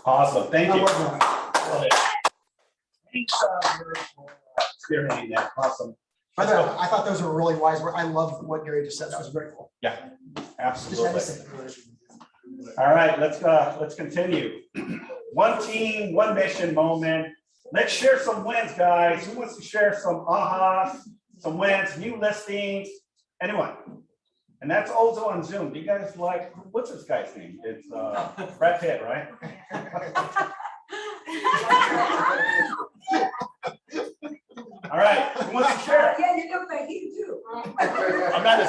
Awesome. Thank you. Love it. Thanks, for spearheading that. Awesome. By the way, I thought those were really wise. I love what Gary just said. That was very cool. Yeah, Just had to absolutely. say. All right, let's continue. One team, one mission moment. Let's share some wins, guys. Who wants to share some ahas, some wins, new listings? Anyone? And that's also on Zoom. Do you guys like, what's this guy's name? It's Brad Pitt, right? All right, who wants to share? Yeah, you look like him too. I'm not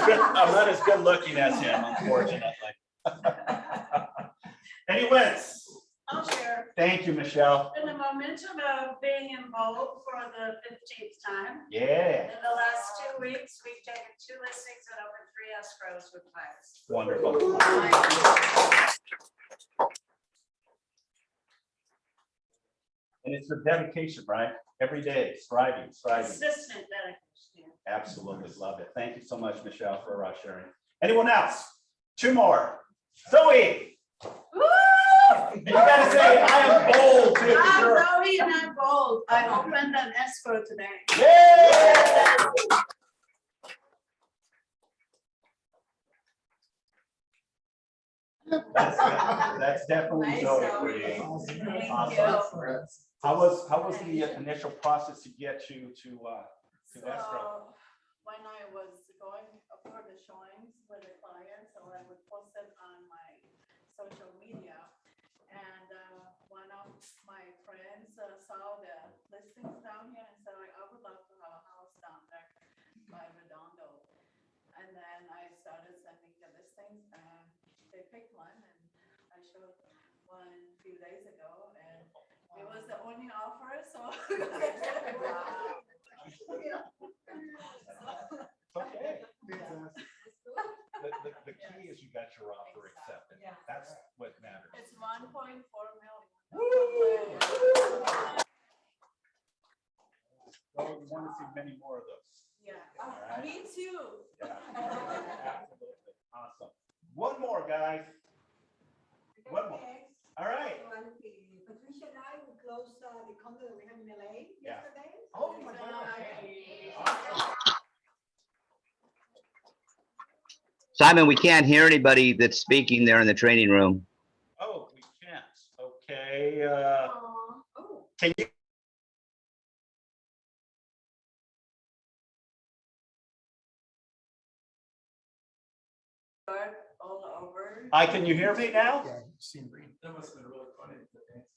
as good looking as him, unfortunately. Any wins? I'll share. Thank you, Michelle. In the momentum of being involved for the 15th time, Yeah, in the last 2 weeks, we've taken 2 listings and opened 3 escrows with clients. wonderful. And it's your dedication, right? Every day, striving. Consistent dedication. Absolutely love it. Thank you so much, Michelle, for sharing. Anyone else? 2 more. Zoe. Woo! And you gotta say, I am bold too. I'm Sure. Zoe and I'm bold. I opened an escrow today. Yeah. That's definitely Nice, Zoe Zoe. for you. Thank Awesome. you. How was the initial process to get you to escrow? So when I was going for the showings with the clients, so I would post it on my social media. And one of my friends saw the listings down here and said, I would love to have a house down there by Redondo. And then I started sending the listings and they picked one and I showed one a few days ago and it was the only offer, so. Okay. The key is you got your offer accepted. Yeah. That's what matters. It's 1.4 million. So we want to see many more of those. Yeah. All right. Me too. Yeah, absolutely. Awesome. One more, guys. One more. All right. Patricia and I, we closed the condo that we have in LA Yeah. yesterday. Oh my gosh. Simon, we can't hear anybody that's speaking there in the training room. Oh, we can't. Okay. Oh. Can you? All over. Can you hear me now? Yeah, seeing green. That must have been really funny.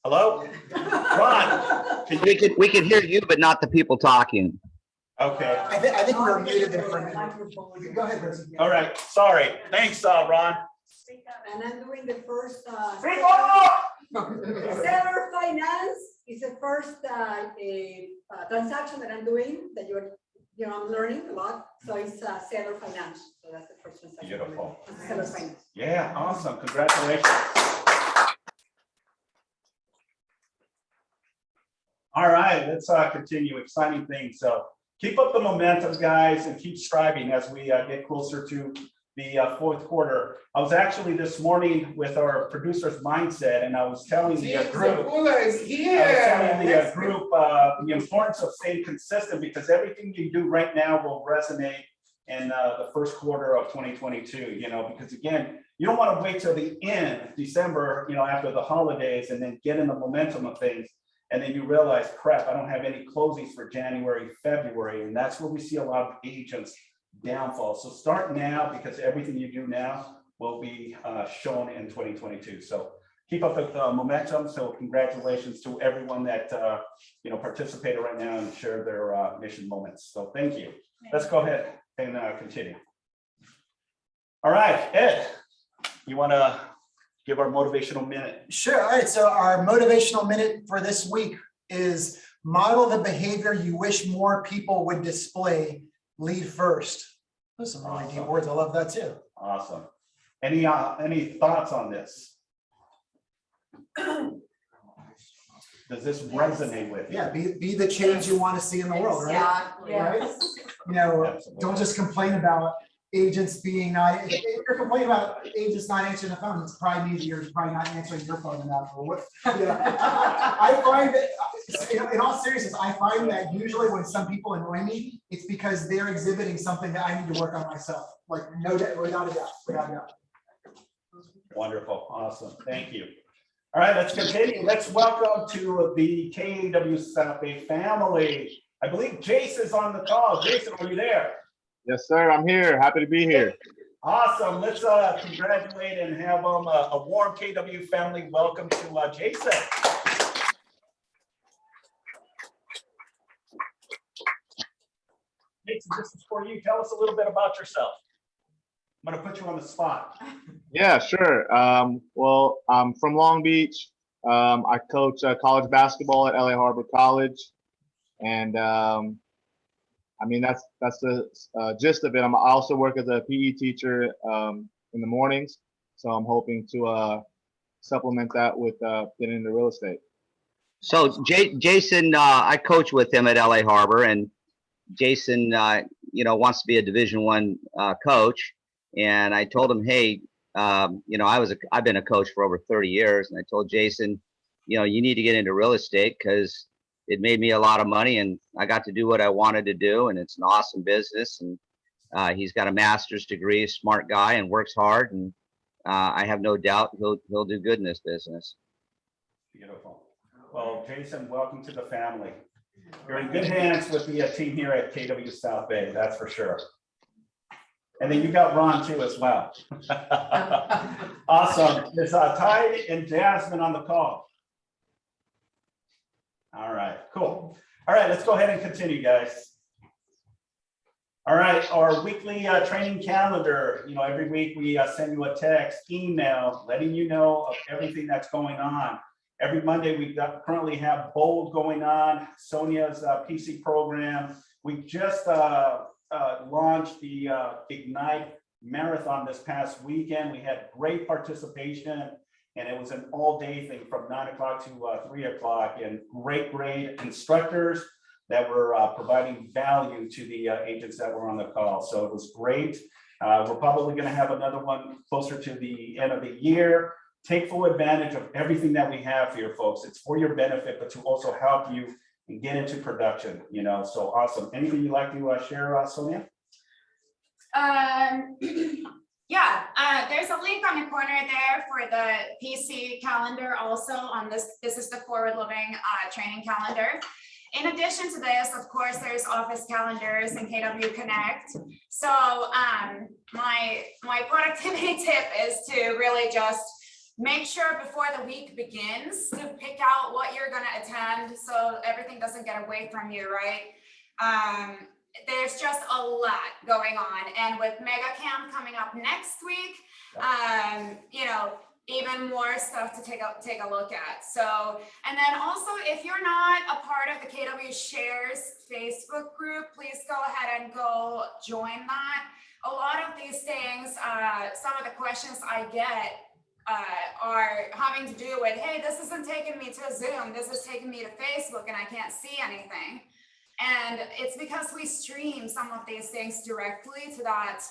Hello? Ron? Can you? We can hear you, but not the people talking. Okay. I think we were muted there for a minute. Go ahead, Rosie. All right. Sorry. Thanks, Ron. Speak up. And I'm doing the first Speak up! seller finance. It's the first transaction that I'm doing that I'm learning a lot. So it's seller finance. So that's the first transaction. Beautiful. It's seller finance. Yeah, awesome. Congratulations. All right, let's continue exciting things. So keep up the momentum, guys, and keep striving as we get closer to the fourth quarter. I was actually this morning with our producer's mindset, and I was telling the group, the importance of staying consistent because everything you do right now will resonate in the first quarter of 2022, because again, you don't want to wait till the end, December, after the holidays and then get in the momentum of things. And then you realize, crap, I don't have any closings for January, February. And that's where we see a lot of agents downfall. So start now because everything you do now will be shown in 2022. So keep up the momentum. So congratulations to everyone that participated right now and shared their mission moments. So thank you. Let's go ahead and continue. All right, Ed, you want to give our motivational minute? Sure. All right. So our motivational minute for this week is model the behavior you wish more people would display. Lead first. Those are some really deep words. I love that too. Awesome. Any thoughts on this? Does this resonate with you? Yeah. Be the change you want to see in the world, right? Exactly. Right? Don't just complain about agents being not, if you're complaining about agents not answering the phone, it's probably me that you're probably not answering your phone enough or what. I find that, in all seriousness, I find that usually when some people annoy me, it's because they're exhibiting something that I need to work on myself. Like no doubt, without a doubt, without a doubt. Wonderful, awesome, thank you. All right, let's continue. Let's welcome to the KW South Bay family. I believe Jason's on the call. Jason, are you there? Yes, sir. I'm here. Happy to be here. Awesome. Let's congratulate and have a warm KW family welcome to Jason. Jason, this is for you. Tell us a little bit about yourself. I'm going to put you on the spot. Yeah, sure. Well, I'm from Long Beach. I coach college basketball at LA Harbor College. And I mean, that's the gist of it. I also work as a PE teacher in the mornings. So I'm hoping to supplement that with getting into real estate. So Jason, I coach with him at LA Harbor, and Jason, wants to be a Division I coach. And I told him, hey, I've been a coach for over 30 years, and I told Jason, you need to get into real estate because it made me a lot of money, and I got to do what I wanted to do, and it's an awesome business. And he's got a master's degree, smart guy, and works hard, and I have no doubt he'll do good in this business. Beautiful. Well, Jason, welcome to the family. You're in good hands with the team here at KW South Bay, that's for sure. And then you got Ron too as well. Awesome. There's Ty and Jasmine on the call. All right, cool. All right, let's go ahead and continue, guys. All right, our weekly training calendar. Every week we send you a text, email, letting you know of everything that's going on. Every Monday we currently have Bold going on, Sonia's PC program. We just launched the Ignite Marathon this past weekend. We had great participation, and it was an all-day thing from 9 o'clock to 3 o'clock, and great instructors that were providing value to the agents that were on the call. So it was great. We're probably going to have another one closer to the end of the year. Take full advantage of everything that we have here, folks. It's for your benefit, but to also help you and get into production, so awesome. Anything you'd like to share, Sonia? Yeah, there's a link on the corner there for the PC calendar also on this. This is the Forward Living training calendar. In addition to this, of course, there's office calendars and KW Connect. So my productivity tip is to really just make sure before the week begins to pick out what you're going to attend so everything doesn't get away from you, right? There's just a lot going on, and with Mega Camp coming up next week, even more stuff to take a look at. So, and then also, if you're not a part of the KW Shares Facebook group, please go ahead and go join that. A lot of these things, some of the questions I get are having to do with, hey, this isn't taking me to Zoom, this is taking me to Facebook, and I can't see anything. And it's because we stream some of these things directly to that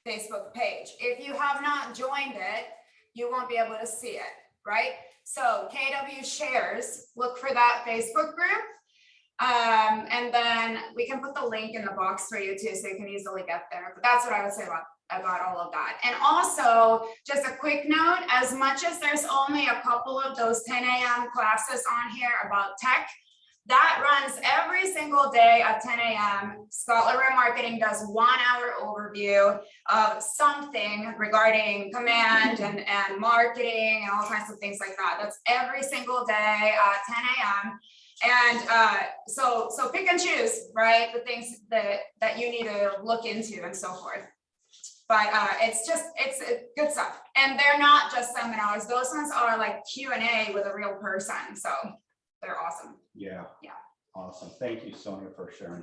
Facebook page. If you have not joined it, you won't be able to see it, right? So KW Shares, look for that Facebook group. And then we can put the link in the box for you too, so you can easily get there. But that's what I would say about all of that. And also, just a quick note, as much as there's only a couple of those 10 a.m. classes on here about tech, that runs every single day at 10 a.m. Scotland RERM Marketing does 1 hour overview of something regarding command and marketing and all kinds of things like that. That's every single day at 10 a.m. And so pick and choose, right? The things that you need to look into and so forth. But it's good stuff. And they're not just seminars. Those ones are like Q&A with a real person. So they're awesome. Yeah. Yeah. Awesome. Thank you, Sonia, for sharing.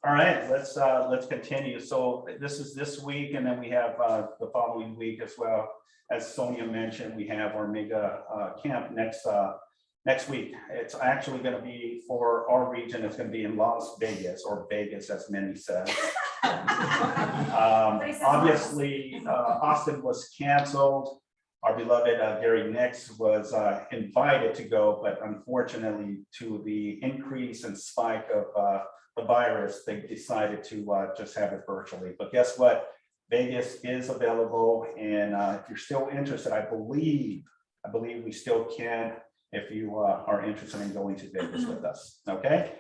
All right, let's continue. So this is this week, and then we have the following week as well. As Sonia mentioned, we have our mega camp next next week. It's actually going to be for our region. It's going to be in Las Vegas, or Vegas, as many said. Obviously, Austin was canceled. Our beloved Gary Nix was invited to go, but unfortunately, to the increase and spike of the virus, they decided to just have it virtually. But guess what? Vegas is available, and if you're still interested, I believe we still can, if you are interested in going to Vegas with us. Okay.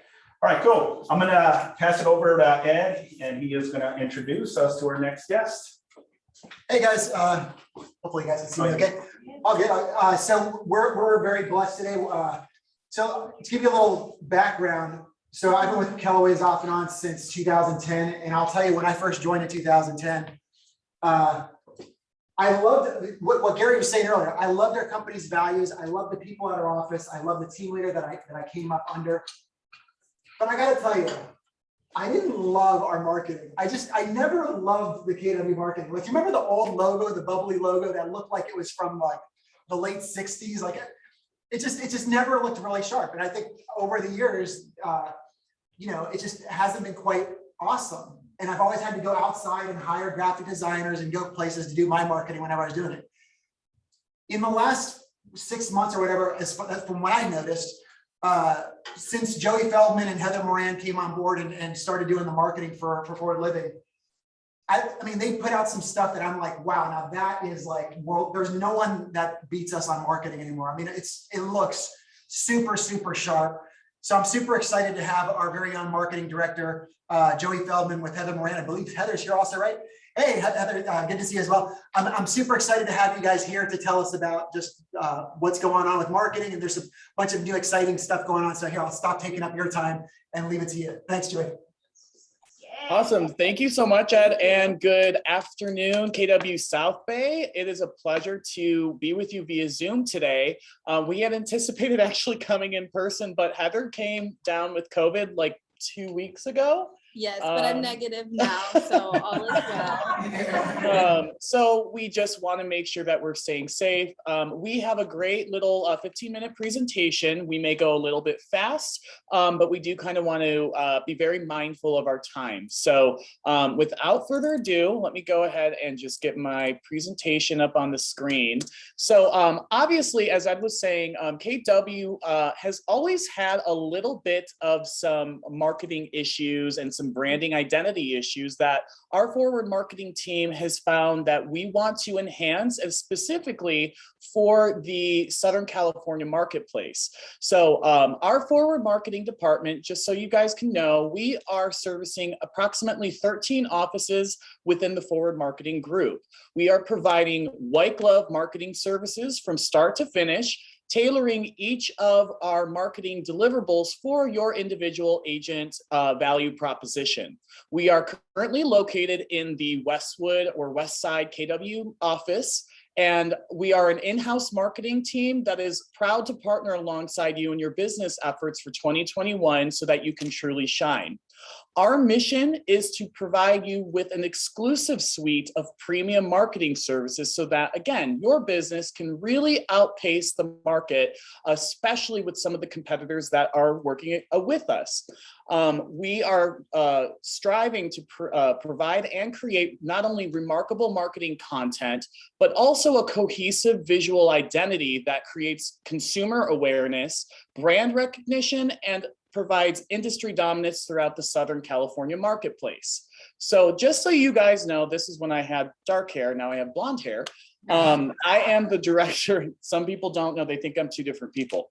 All right, cool. I'm gonna pass it over to Ed, and he is gonna introduce us to our next guest. Hey, guys, hopefully you guys can see me okay. All good. So we're very blessed today. So to give you a little background, so I've been with Kellaway's off and on since 2010, and I'll tell you, when I first joined in 2010, I loved what Gary was saying earlier. I love their company's values. I love the people at our office. I love the team leader that I came up under. But I gotta tell you, I didn't love our marketing. I never loved the KW marketing. Like, you remember the old logo, the bubbly logo that looked like it was from like the late 60s? Like, it just never looked really sharp. And I think over the years, it just hasn't been quite awesome. And I've always had to go outside and hire graphic designers and go places to do my marketing whenever I was doing it. In the last 6 months or whatever, from what I noticed, since Joey Feldmann and Heather Moran came on board and started doing the marketing for Forward Living, I mean, they put out some stuff that I'm like, wow, now that is like, there's no one that beats us on marketing anymore. I mean, it looks super, super sharp. So I'm super excited to have our very own marketing director, Joey Feldmann, with Heather Moran. I believe Heather's here also, right? Hey, Heather, good to see you as well. I'm super excited to have you guys here to tell us about just what's going on with marketing. And there's a bunch of new exciting stuff going on. So here, I'll stop taking up your time and leave it to you. Thanks, Joey. Awesome. Thank you so much, Ed, and good afternoon, KW South Bay. It is a pleasure to be with you via Zoom today. We had anticipated actually coming in person, but Heather came down with COVID like 2 weeks ago. Yes, but I'm negative now, so all is well. So we just want to make sure that we're staying safe. We have a great little 15-minute presentation. We may go a little bit fast, but we do kind of want to be very mindful of our time. So without further ado, let me go ahead and just get my presentation up on the screen. So obviously, as Ed was saying, KW has always had a little bit of some marketing issues and some branding identity issues that our forward marketing team has found that we want to enhance, and specifically for the Southern California marketplace. So our forward marketing department, just so you guys can know, we are servicing approximately 13 offices within the forward marketing group. We are providing white glove marketing services from start to finish, tailoring each of our marketing deliverables for your individual agent value proposition. We are currently located in the Westwood or West Side KW office, and we are an in-house marketing team that is proud to partner alongside you in your business efforts for 2021 so that you can truly shine. Our mission is to provide you with an exclusive suite of premium marketing services so that, again, your business can really outpace the market, especially with some of the competitors that are working with us. We are striving to provide and create not only remarkable marketing content, but also a cohesive visual identity that creates consumer awareness, brand recognition, and provides industry dominance throughout the Southern California marketplace. So just so you guys know, this is when I had dark hair, now I have blonde hair. I am the director. Some people don't know, they think I'm two different people.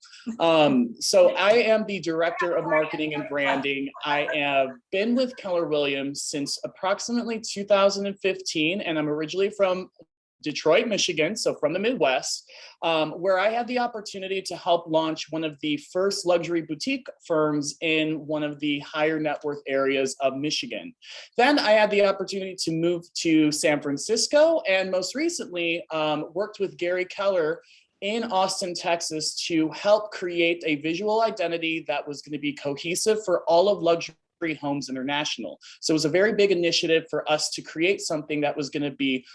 So I am the director of marketing and branding. I have been with Keller Williams since approximately 2015, and I'm originally from Detroit, Michigan, so from the Midwest, where I had the opportunity to help launch one of the first luxury boutique firms in one of the higher net worth areas of Michigan. Then I had the opportunity to move to San Francisco, and most recently worked with Gary Keller in Austin, Texas, to help create a visual identity that was going to be cohesive for all of luxury Homes International. So it was a very big initiative for us to create something that was going to be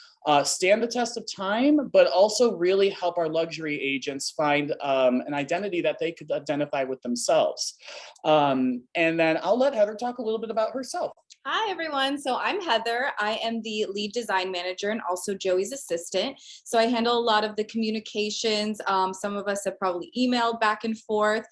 stand the test of time, but also really help our luxury agents find an identity that they could identify with themselves. And then I'll let Heather talk a little bit about herself. Hi, everyone. So I'm Heather. I am the lead design manager and also Joey's assistant. So I handle a lot of the communications. Some of us have probably emailed back and forth.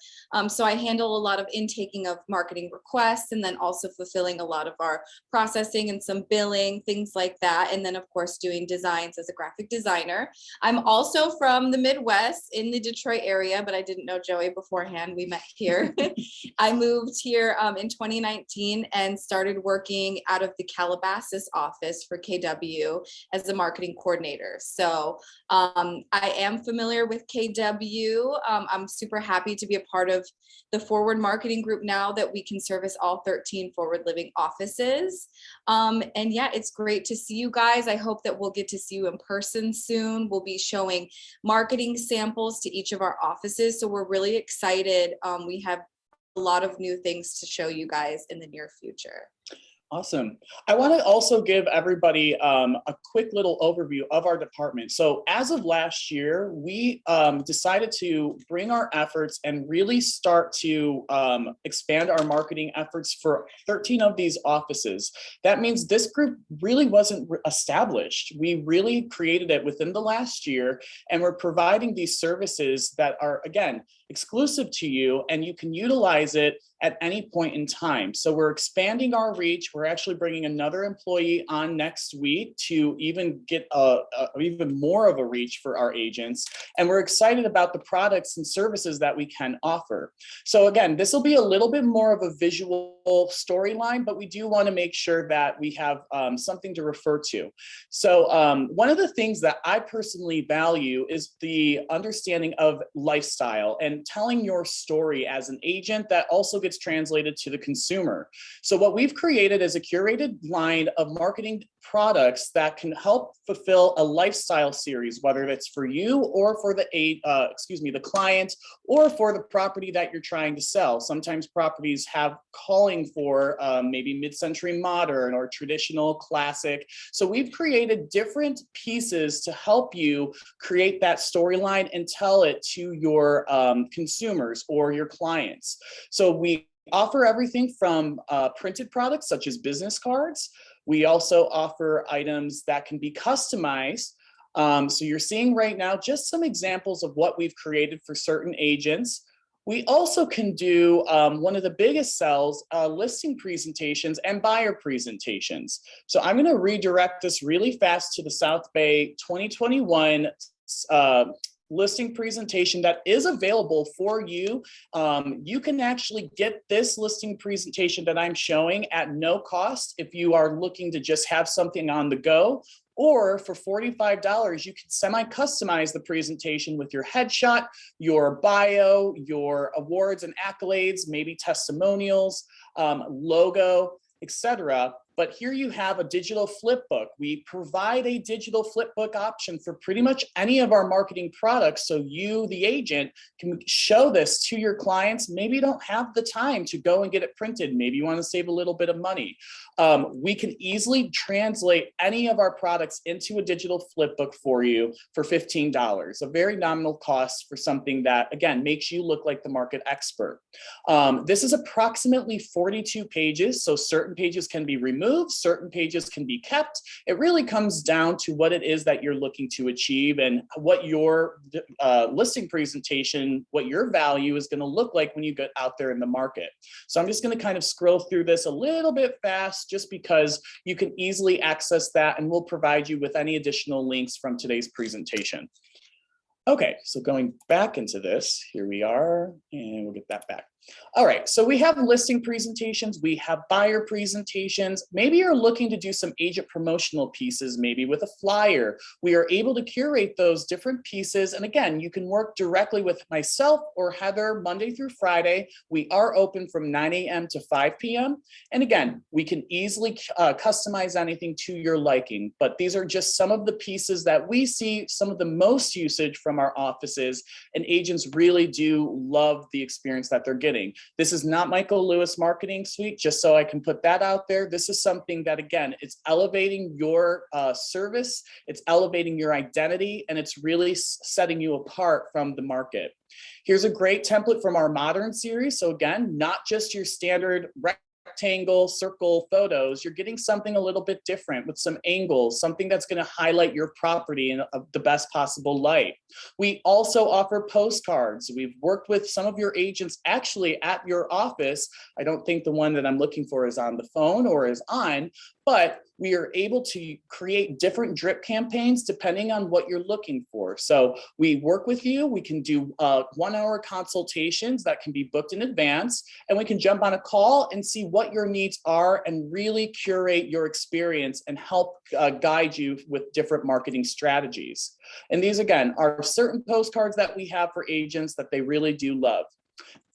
So I handle a lot of intaking of marketing requests and then also fulfilling a lot of our processing and some billing, things like that. And then, of course, doing designs as a graphic designer. I'm also from the Midwest in the Detroit area, but I didn't know Joey beforehand. We met here. I moved here in 2019 and started working out of the Calabasas office for KW as a marketing coordinator. So I am familiar with KW. I'm super happy to be a part of the Forward Marketing Group now that we can service all 13 Forward Living offices. And yeah, it's great to see you guys. I hope that we'll get to see you in person soon. We'll be showing marketing samples to each of our offices. So we're really excited. We have a lot of new things to show you guys in the near future. Awesome. I want to also give everybody a quick little overview of our department. So as of last year, we decided to bring our efforts and really start to expand our marketing efforts for 13 of these offices. That means this group really wasn't established. We really created it within the last year, and we're providing these services that are, again, exclusive to you, and you can utilize it at any point in time. So we're expanding our reach. We're actually bringing another employee on next week to even get even more of a reach for our agents. And we're excited about the products and services that we can offer. So again, this will be a little bit more of a visual storyline, but we do want to make sure that we have something to refer to. So one of the things that I personally value is the understanding of lifestyle and telling your story as an agent that also gets translated to the consumer. So what we've created is a curated line of marketing products that can help fulfill a lifestyle series, whether it's for you or for the client, or for the property that you're trying to sell. Sometimes properties have calling for maybe mid-century modern or traditional classic. So we've created different pieces to help you create that storyline and tell it to your consumers or your clients. So we offer everything from printed products such as business cards. We also offer items that can be customized. So you're seeing right now just some examples of what we've created for certain agents. We also can do one of the biggest sells, listing presentations and buyer presentations. So I'm going to redirect this really fast to the South Bay 2021 listing presentation that is available for you. You can actually get this listing presentation that I'm showing at no cost if you are looking to just have something on the go. Or for $45, you can semi-customize the presentation with your headshot, your bio, your awards and accolades, maybe testimonials, logo, etc. But here you have a digital flip book. We provide a digital flip book option for pretty much any of our marketing products. So you, the agent, can show this to your clients. Maybe you don't have the time to go and get it printed. Maybe you want to save a little bit of money. We can easily translate any of our products into a digital flip book for you for $15, a very nominal cost for something that, again, makes you look like the market expert. This is approximately 42 pages. So certain pages can be removed, certain pages can be kept. It really comes down to what it is that you're looking to achieve and what your listing presentation, what your value is going to look like when you get out there in the market. So I'm just going to kind of scroll through this a little bit fast just because you can easily access that, and we'll provide you with any additional links from today's presentation. Okay, so going back into this, here we are, and we'll get that back. All right, so we have listing presentations, we have buyer presentations. Maybe you're looking to do some agent promotional pieces, maybe with a flyer. We are able to curate those different pieces. And again, you can work directly with myself or Heather Monday through Friday. We are open from 9 a.m. to 5 p.m. And again, we can easily customize anything to your liking. But these are just some of the pieces that we see some of the most usage from from our offices, and agents really do love the experience that they're getting. This is not Michael Lewis Marketing Suite, just so I can put that out there. This is something that, again, it's elevating your service, it's elevating your identity, and it's really setting you apart from the market. Here's a great template from our modern series. So again, not just your standard rectangle, circle photos, you're getting something a little bit different with some angles, something that's going to highlight your property in the best possible light. We also offer postcards. We've worked with some of your agents actually at your office. I don't think the one that I'm looking for is on the phone or is on, but we are able to create different drip campaigns depending on what you're looking for. So we work with you, we can do 1-hour consultations that can be booked in advance, and we can jump on a call and see what your needs are and really curate your experience and help guide you with different marketing strategies. And these, again, are certain postcards that we have for agents that they really do love.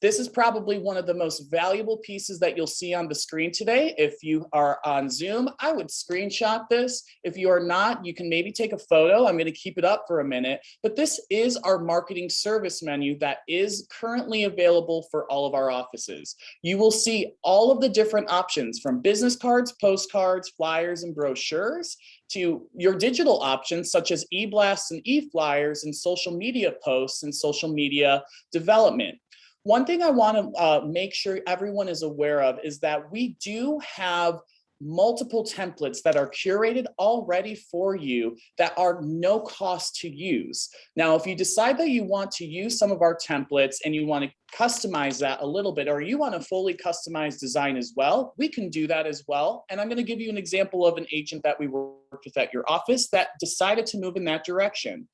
This is probably one of the most valuable pieces that you'll see on the screen today. If you are on Zoom, I would screenshot this. If you are not, you can maybe take a photo. I'm going to keep it up for a minute, but this is our marketing service menu that is currently available for all of our offices. You will see all of the different options from business cards, postcards, flyers, and brochures to your digital options such as e-blasts and e-flyers and social media posts and social media development. One thing I want to make sure everyone is aware of is that we do have multiple templates that are curated already for you that are no cost to use. Now, if you decide that you want to use some of our templates and you want to customize that a little bit, or you want a fully customized design as well, we can do that as well. And I'm going to give you an example of an agent that we worked with at your office that decided to move in that direction.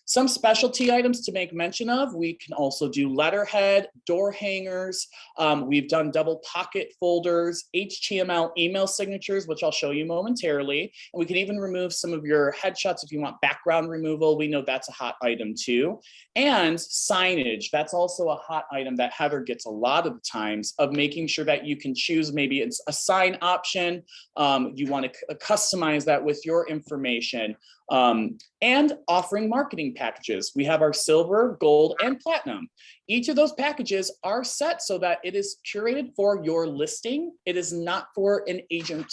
Some specialty items to make mention of, we can also do letterhead, door hangers. We've done double pocket folders, HTML email signatures, which I'll show you momentarily. And we can even remove some of your headshots if you want background removal. We know that's a hot item too. And signage, that's also a hot item that Heather gets a lot of the times, of making sure that you can choose, maybe it's a sign option. You want to customize that with your information. And offering marketing packages. We have our silver, gold, and platinum. Each of those packages are set so that it is curated for your listing. It is not for an agent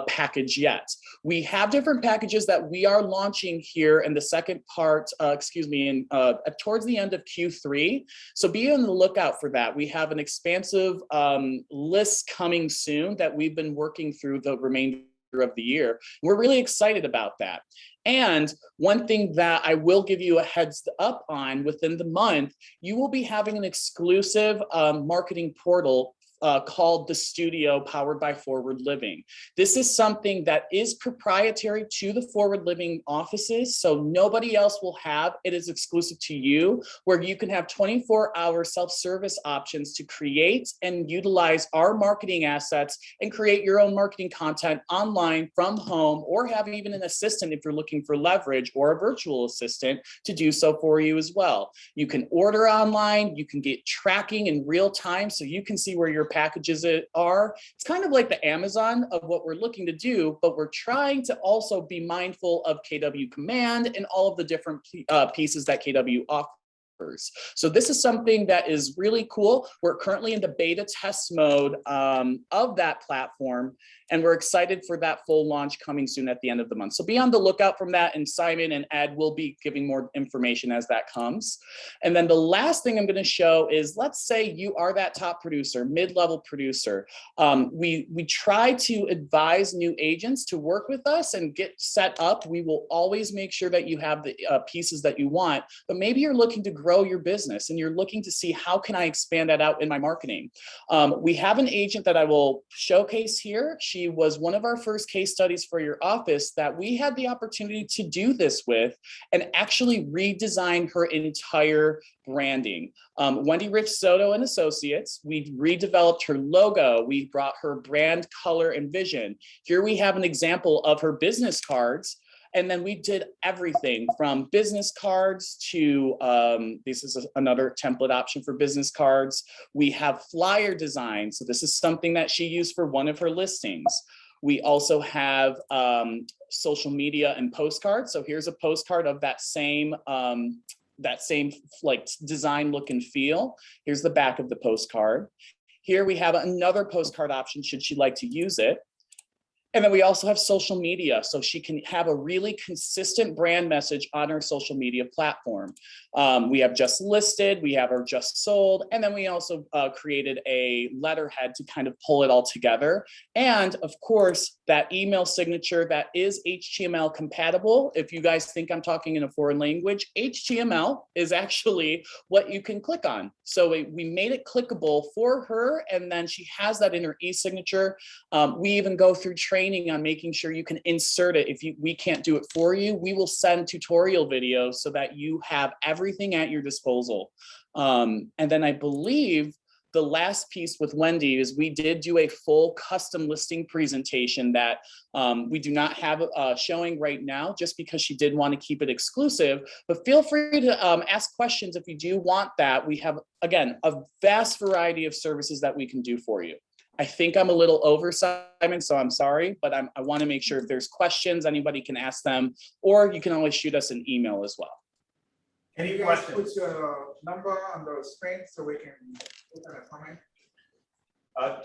package yet. We have different packages that we are launching here in the second part, towards the end of Q3. So be on the lookout for that. We have an expansive list coming soon that we've been working through the remainder of the year. We're really excited about that. And one thing that I will give you a heads up on, within the month, you will be having an exclusive marketing portal called The Studio, powered by Forward Living. This is something that is proprietary to the Forward Living offices, so nobody else will have. It is exclusive to you, where you can have 24-hour self-service options to create and utilize our marketing assets and create your own marketing content online from home, or have even an assistant if you're looking for leverage, or a virtual assistant to do so for you as well. You can order online, you can get tracking in real time, so you can see where your packages are. It's kind of like the Amazon of what we're looking to do, but we're trying to also be mindful of KW Command and all of the different pieces that KW offers. So this is something that is really cool. We're currently in the beta test mode of that platform, and we're excited for that full launch coming soon at the end of the month. So be on the lookout from that, and Simon and Ed will be giving more information as that comes. And then the last thing I'm going to show is, let's say you are that top producer, mid-level producer. We try to advise new agents to work with us and get set up. We will always make sure that you have the pieces that you want, but maybe you're looking to grow your business and you're looking to see, how can I expand that out in my marketing? We have an agent that I will showcase here. She was one of our first case studies for your office that we had the opportunity to do this with, and actually redesign her entire branding. Wendy Rich Soto and Associates, we redeveloped her logo. We brought her brand color and vision. Here we have an example of her business cards. And then we did everything from business cards to, this is another template option for business cards. We have flyer design. So this is something that she used for one of her listings. We also have social media and postcards. So here's a postcard of that same like design, look and feel. Here's the back of the postcard. Here we have another postcard option should she like to use it. And then we also have social media, so she can have a really consistent brand message on her social media platform. We have just listed, we have our just sold, and then we also created a letterhead to kind of pull it all together. And of course, that email signature that is HTML compatible. If you guys think I'm talking in a foreign language, HTML is actually what you can click on. So we made it clickable for her, and then she has that in her e-signature. We even go through training on making sure you can insert it. If we can't do it for you, we will send tutorial videos so that you have everything at your disposal. And then I believe the last piece with Wendy is we did do a full custom listing presentation that we do not have showing right now, just because she did want to keep it exclusive. But feel free to ask questions if you do want that. We have, again, a vast variety of services that we can do for you. I think I'm a little over, Simon, so I'm sorry, but I want to make sure if there's questions, anybody can ask them, or you can always shoot us an email as well. Any You guys questions? put your number on the screen so we can open a comment.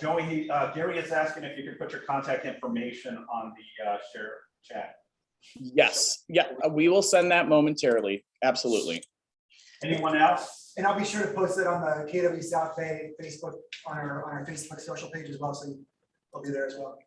Joey, Gary is asking if you could put your contact information on the share chat. Yes, yeah, we will send that momentarily. Absolutely. Anyone else? And I'll be sure to post it on the KW South Bay Facebook, on our Facebook social page as well, so I'll be there as well.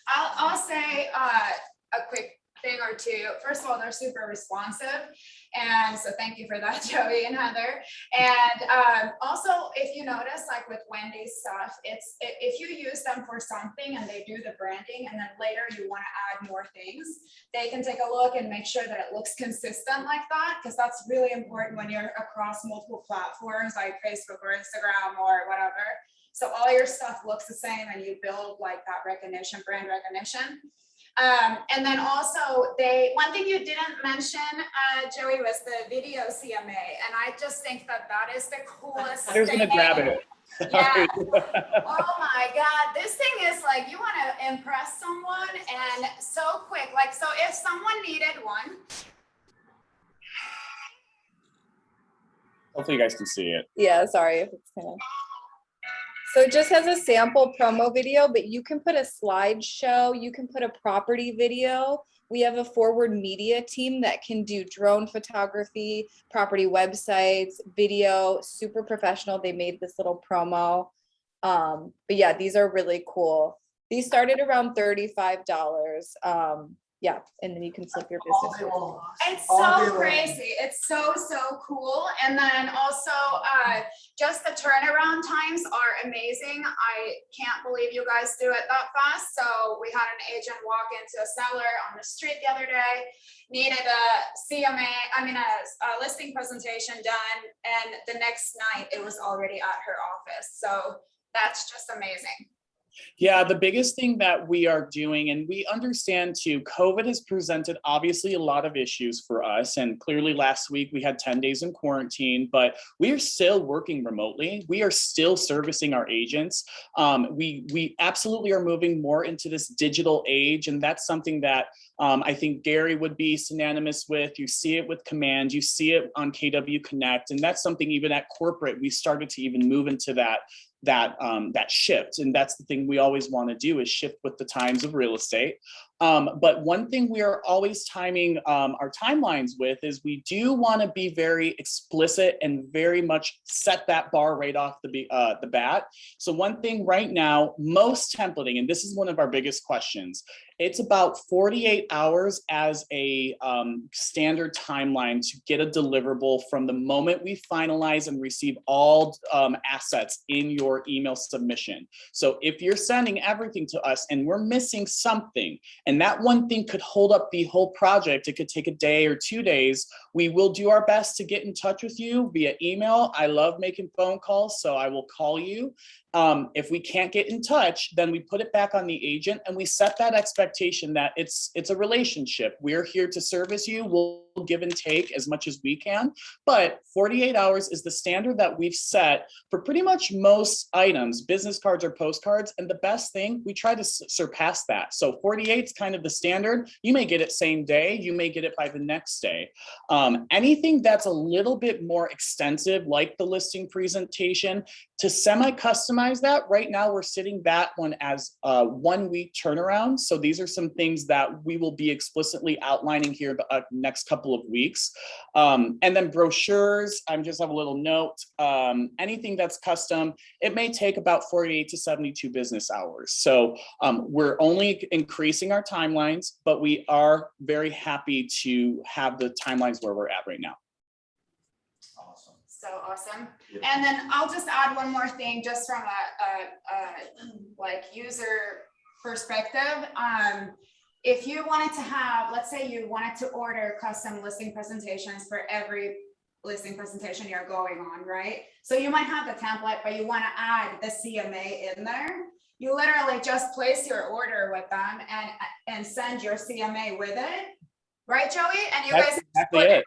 I'll say a quick thing or two. First of all, they're super responsive. And so thank you for that, Joey and Heather. And also, if you notice, like with Wendy's stuff, if you use them for something and they do the branding and then later you want to add more things, they can take a look and make sure that it looks consistent like that, because that's really important when you're across multiple platforms like Facebook or Instagram or whatever. So all your stuff looks the same and you build like that recognition, brand recognition. And then also one thing you didn't mention, Joey, was the video CMA. And I just think that that is the coolest Heather's thing. gonna grab it. Yeah. Oh my God, this thing is like, you want to impress someone and so quick. Like, so if someone needed one. Hopefully you guys can see it. Yeah, sorry if it's kind of. So it just has a sample promo video, but you can put a slideshow, you can put a property video. We have a forward media team that can do drone photography, property websites, video, super professional. They made this little promo. But yeah, these are really cool. These started around $35. Yeah, and then you can flip your business. It's so crazy. It's so cool. And then also just the turnaround times are amazing. I can't believe you guys do it that fast. So we had an agent walk into a seller on the street the other day, needed a a listing presentation done, and the next night it was already at her office. So that's just amazing. Yeah, the biggest thing that we are doing, and we understand too, COVID has presented obviously a lot of issues for us. And clearly last week we had 10 days in quarantine, but we are still working remotely. We are still servicing our agents. We absolutely are moving more into this digital age. And that's something that I think Gary would be synonymous with. You see it with Command, you see it on KW Connect. And that's something even at corporate, we started to even move into that shift. And that's the thing we always want to do, is shift with the times of real estate. But one thing we are always timing our timelines with is we do want to be very explicit and very much set that bar right off the bat. So one thing right now, most templating, and this is one of our biggest questions, it's about 48 hours as a standard timeline to get a deliverable from the moment we finalize and receive all assets in your email submission. So if you're sending everything to us and we're missing something, and that one thing could hold up the whole project, it could take a day or 2 days, we will do our best to get in touch with you via email. I love making phone calls, so I will call you. If we can't get in touch, then we put it back on the agent and we set that expectation that it's a relationship. We're here to service you. We'll give and take as much as we can, but 48 hours is the standard that we've set for pretty much most items, business cards or postcards. And the best thing, we try to surpass that. So 48 is kind of the standard. You may get it same day, you may get it by the next day. Anything that's a little bit more extensive, like the listing presentation, to semi-customize that, right now we're sitting that one as a 1 week turnaround. So these are some things that we will be explicitly outlining here the next couple of weeks. And then brochures, I just have a little note. Anything that's custom, it may take about 48 to 72 business hours. So we're only increasing our timelines, but we are very happy to have the timelines where we're at right now. Awesome. So awesome. And then I'll just add one more thing, just from a like user perspective. If you wanted to have, let's say you wanted to order custom listing presentations for every listing presentation you're going on, right? So you might have the template, but you want to add the CMA in there. You literally just place your order with them and send your CMA with it, right, Joey? And you That's guys exactly put it.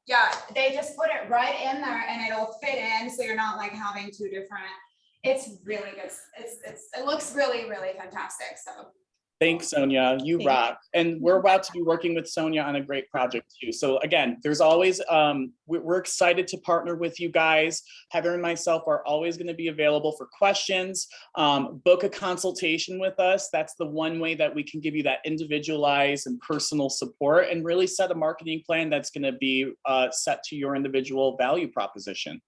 Yeah, they just put it right in there and it'll fit in, so you're not like having two different. It's really good. It looks really, really fantastic. So thanks, Sonia. You Thank rock. And we're about to be working with Sonia on a great project too. So again, there's always, we're excited to partner with you guys. Heather and myself are always going to be available for questions. Book a consultation with us. That's the one way that we can give you that individualized and personal support and really set a marketing plan that's going to be set to your individual value proposition.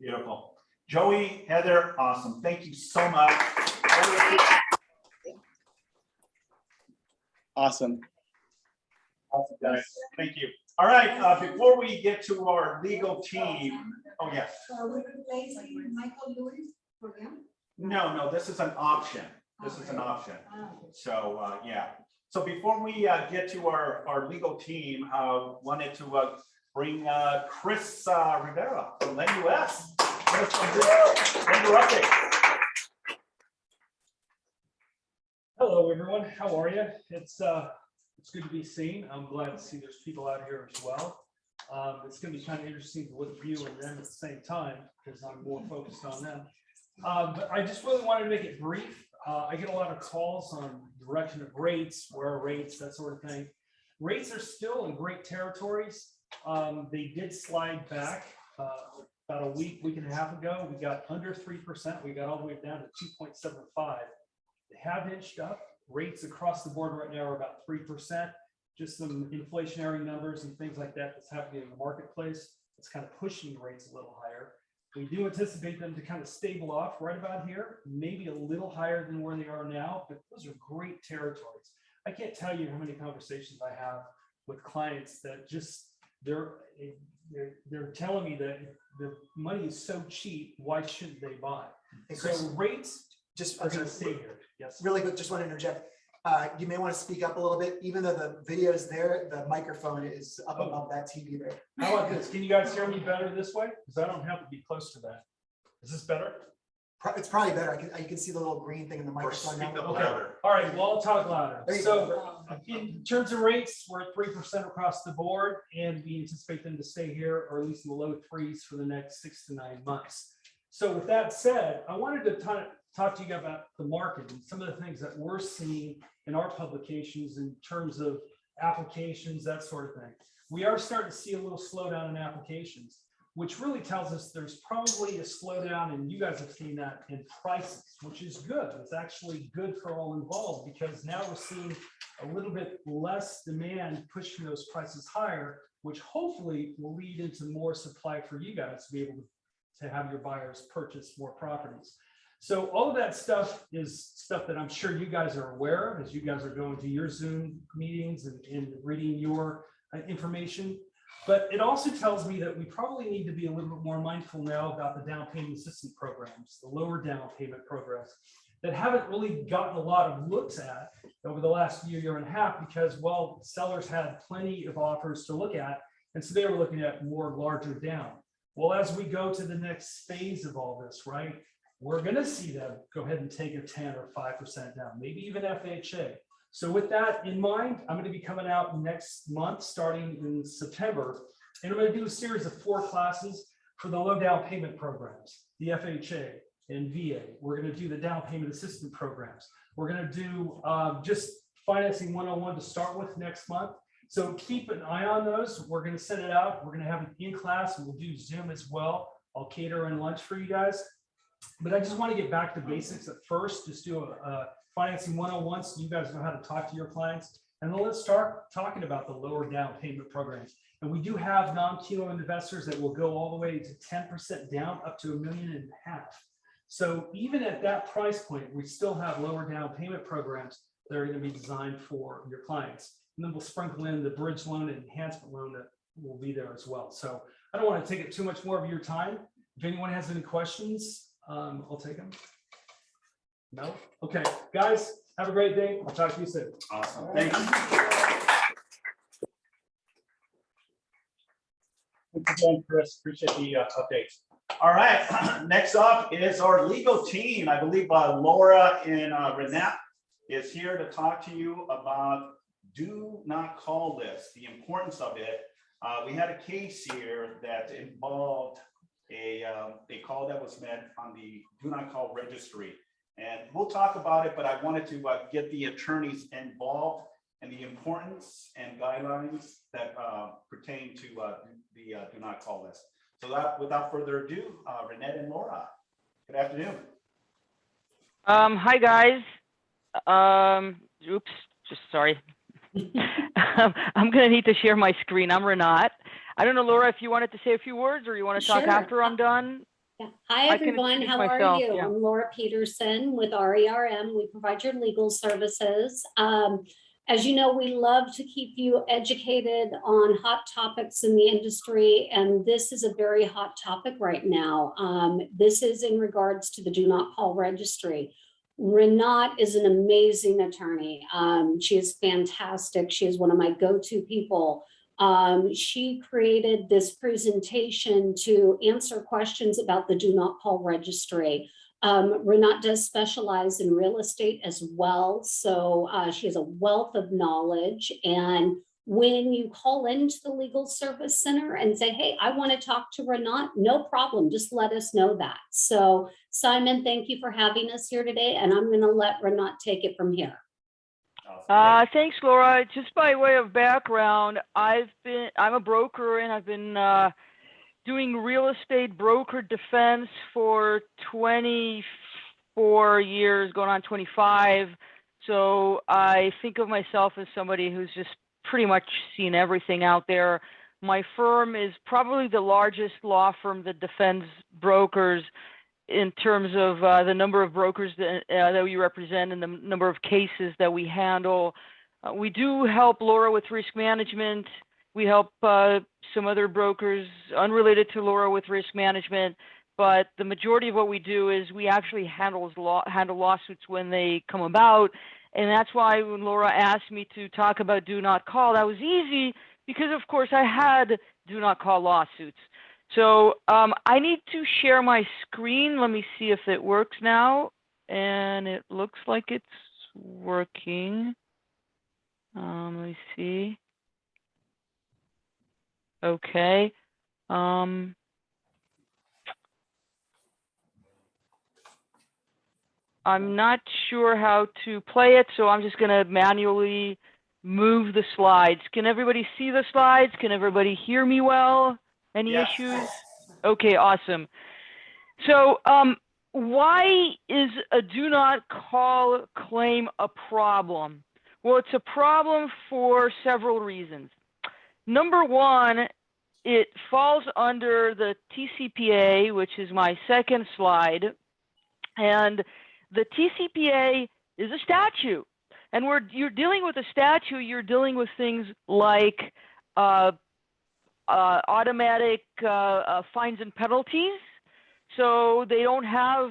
Beautiful. Joey, Heather, awesome. Thank you so much. Awesome. Awesome, guys. Thank you. All right, before we get to our legal team, oh, yes. So we're replacing Michael Lewis for him? No, this is an option. This is an option. So, yeah. So before we get to our legal team, wanted to bring Chris Rivera from NUS. Hello, everyone. How are you? It's good to be seen. I'm glad to see there's people out here as well. It's going to be kind of interesting to look at you and them at the same time because I'm more focused on them. But I just really wanted to make it brief. I get a lot of calls on direction of rates, where are rates, that sort of thing. Rates are still in great territories. They did slide back about a week and a half ago. We got under 3%. We got all the way down to 2.75. They have inched up. Rates across the board right now are about 3%. Just some inflationary numbers and things like that that's happening in the marketplace. It's kind of pushing the rates a little higher. We do anticipate them to kind of stable off right about here, maybe a little higher than where they are now, but those are great territories. I can't tell you how many conversations I have with clients that just they're telling me that the money is so cheap, why shouldn't they buy? So rates Just are going to stay here. Yes. really quick, just want to interject. You may want to speak up a little bit, even though the video is there, the microphone is up above that TV there. How about this? Can you guys hear me better this way? Because I don't have to be close to that. Is this better? It's probably better. You can see the little green thing in the microphone. now. Okay. All right, well, I'll talk louder. There you So in terms of rates, we're at 3% across the board, and we anticipate them to stay here, or at least in the low 3s for the next 6 to 9 months. So with that said, I wanted to talk to you about the market and some of the things that we're seeing in our publications in terms of applications, that sort of thing. We are starting to see a little slowdown in applications, which really tells us there's probably a slowdown, and you guys have seen that in prices, which is good. It's actually good for all involved because now we're seeing a little bit less demand pushing those prices higher, which hopefully will lead into more supply for you guys to be able to have your buyers purchase more properties. So all of that stuff is stuff that I'm sure you guys are aware of as you guys are going to your Zoom meetings and reading your information. But it also tells me that we probably need to be a little bit more mindful now about the down payment assistance programs, the lower down payment programs that haven't really gotten a lot of looks at over the last year and a half because, well, sellers had plenty of offers to look at. And so they were looking at more larger down. Well, as we go to the next phase of all this, right? we're gonna see them go ahead and take a 10 or 5% down, maybe even FHA. So with that in mind, I'm gonna be coming out next month, starting in September, and I'm gonna do a series of 4 classes for the low down payment programs, the FHA and VA. We're gonna do the down payment assistance programs. We're gonna do just financing 101 to start with next month. So keep an eye on those. We're gonna send it out. We're gonna have it in class, and we'll do Zoom as well. I'll cater in lunch for you guys. But I just want to get back to basics at first, just do a financing 101 so you guys know how to talk to your clients. And then let's start talking about the lower down payment programs. And we do have non-kilo investors that will go all the way to 10% down up to $1.5 million. So even at that price point, we still have lower down payment programs that are going to be designed for your clients. And then we'll sprinkle in the bridge loan and enhancement loan that will be there as well. So I don't want to take up too much more of your time. If anyone has any questions, I'll take them. No? Okay, guys, have a great day. I'll talk to you soon. Awesome. Thank you. Thanks again, Chris. Appreciate the updates. All right, next up is our legal team. I believe Laura and Renat is here to talk to you about do not call list, the importance of it. We had a case here that involved a call that was made on the do not call registry. And we'll talk about it, but I wanted to get the attorneys involved and the importance and guidelines that pertain to the do not call list. So that, without further ado, Renette and Laura, good afternoon. Hi guys. Oops, just sorry. I'm gonna need to share my screen. I'm Renat. I don't know, Laura, if you wanted to say a few words or you want to talk Sure. after I'm done. Yeah. Hi, I can everyone. introduce How myself, are you? yeah. I'm Laura Peterson with RERM. We provide your legal services. As you know, we love to keep you educated on hot topics in the industry, and this is a very hot topic right now. This is in regards to the Do Not Call Registry. Renat is an amazing attorney. She is fantastic. She is one of my go-to people. She created this presentation to answer questions about the Do Not Call Registry. Renat does specialize in real estate as well, so she has a wealth of knowledge. And when you call into the Legal Service Center and say, hey, I want to talk to Renat, no problem, just let us know that. So Simon, thank you for having us here today, and I'm going to let Renat take it from here. Thanks, Laura. Just by way of background, I'm a broker and I've been doing real estate broker defense for 24 years, going on 25. So I think of myself as somebody who's just pretty much seen everything out there. My firm is probably the largest law firm that defends brokers in terms of the number of brokers that we represent and the number of cases that we handle. We do help Laura with risk management. We help some other brokers unrelated to Laura with risk management, but the majority of what we do is we actually handle lawsuits when they come about. And that's why when Laura asked me to talk about do not call, that was easy because of course I had do not call lawsuits. So I need to share my screen. Let me see if it works now. And it looks like it's working. Let me see. Okay. I'm not sure how to play it, so I'm just going to manually move the slides. Can everybody see the slides? Can everybody hear me well? Any issues? Okay, awesome. So why is a do not call claim a problem? Well, it's a problem for several reasons. Number one, it falls under the TCPA, which is my second slide. And the TCPA is a statute. And you're dealing with a statute, you're dealing with things like automatic fines and penalties. So they don't have,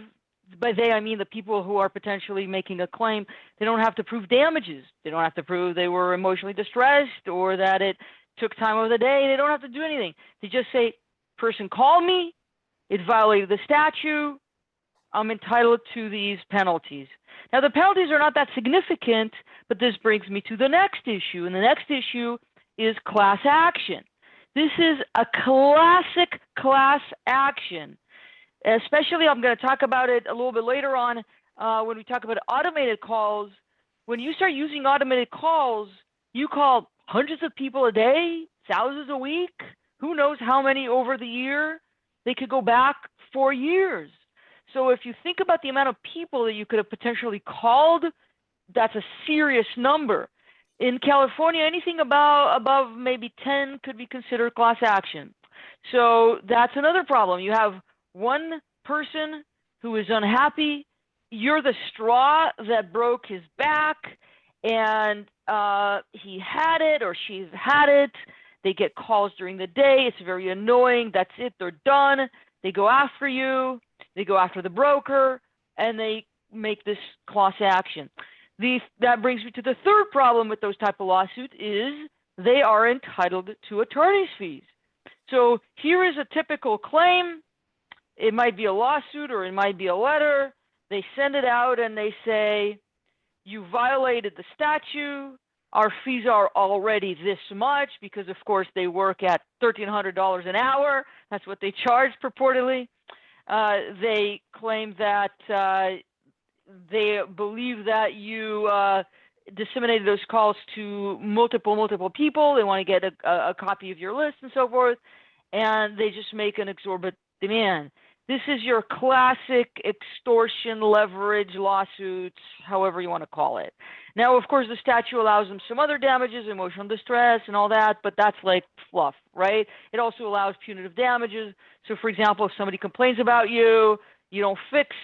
by they I mean the people who are potentially making a claim, they don't have to prove damages. They don't have to prove they were emotionally distressed or that it took time of the day. They don't have to do anything. They just say, person called me, it violated the statute, I'm entitled to these penalties. Now, the penalties are not that significant, but this brings me to the next issue. And the next issue is class action. This is a classic class action. Especially, I'm going to talk about it a little bit later on when we talk about automated calls. When you start using automated calls, you call hundreds of people a day, thousands a week. Who knows how many over the year? They could go back 4 years. So if you think about the amount of people that you could have potentially called, that's a serious number. In California, anything above maybe 10 could be considered class action. So that's another problem. You have one person who is unhappy. You're the straw that broke his back, and he had it or she's had it. They get calls during the day. It's very annoying. That's it. They're done. They go after you. They go after the broker, and they make this class action. That brings me to the third problem with those type of lawsuits is they are entitled to attorney's fees. So here is a typical claim. It might be a lawsuit or it might be a letter. They send it out and they say, you violated the statute. Our fees are already this much because, of course, they work at $1,300 an hour. That's what they charge purportedly. They claim that they believe that you disseminated those calls to multiple people. They want to get a copy of your list and so forth. And they just make an exorbitant demand. This is your classic extortion, leverage, lawsuits, however you want to call it. Now, of course, the statute allows them some other damages, emotional distress and all that, but that's like fluff, right? It also allows punitive damages. So, for example, if somebody complains about you, you don't fix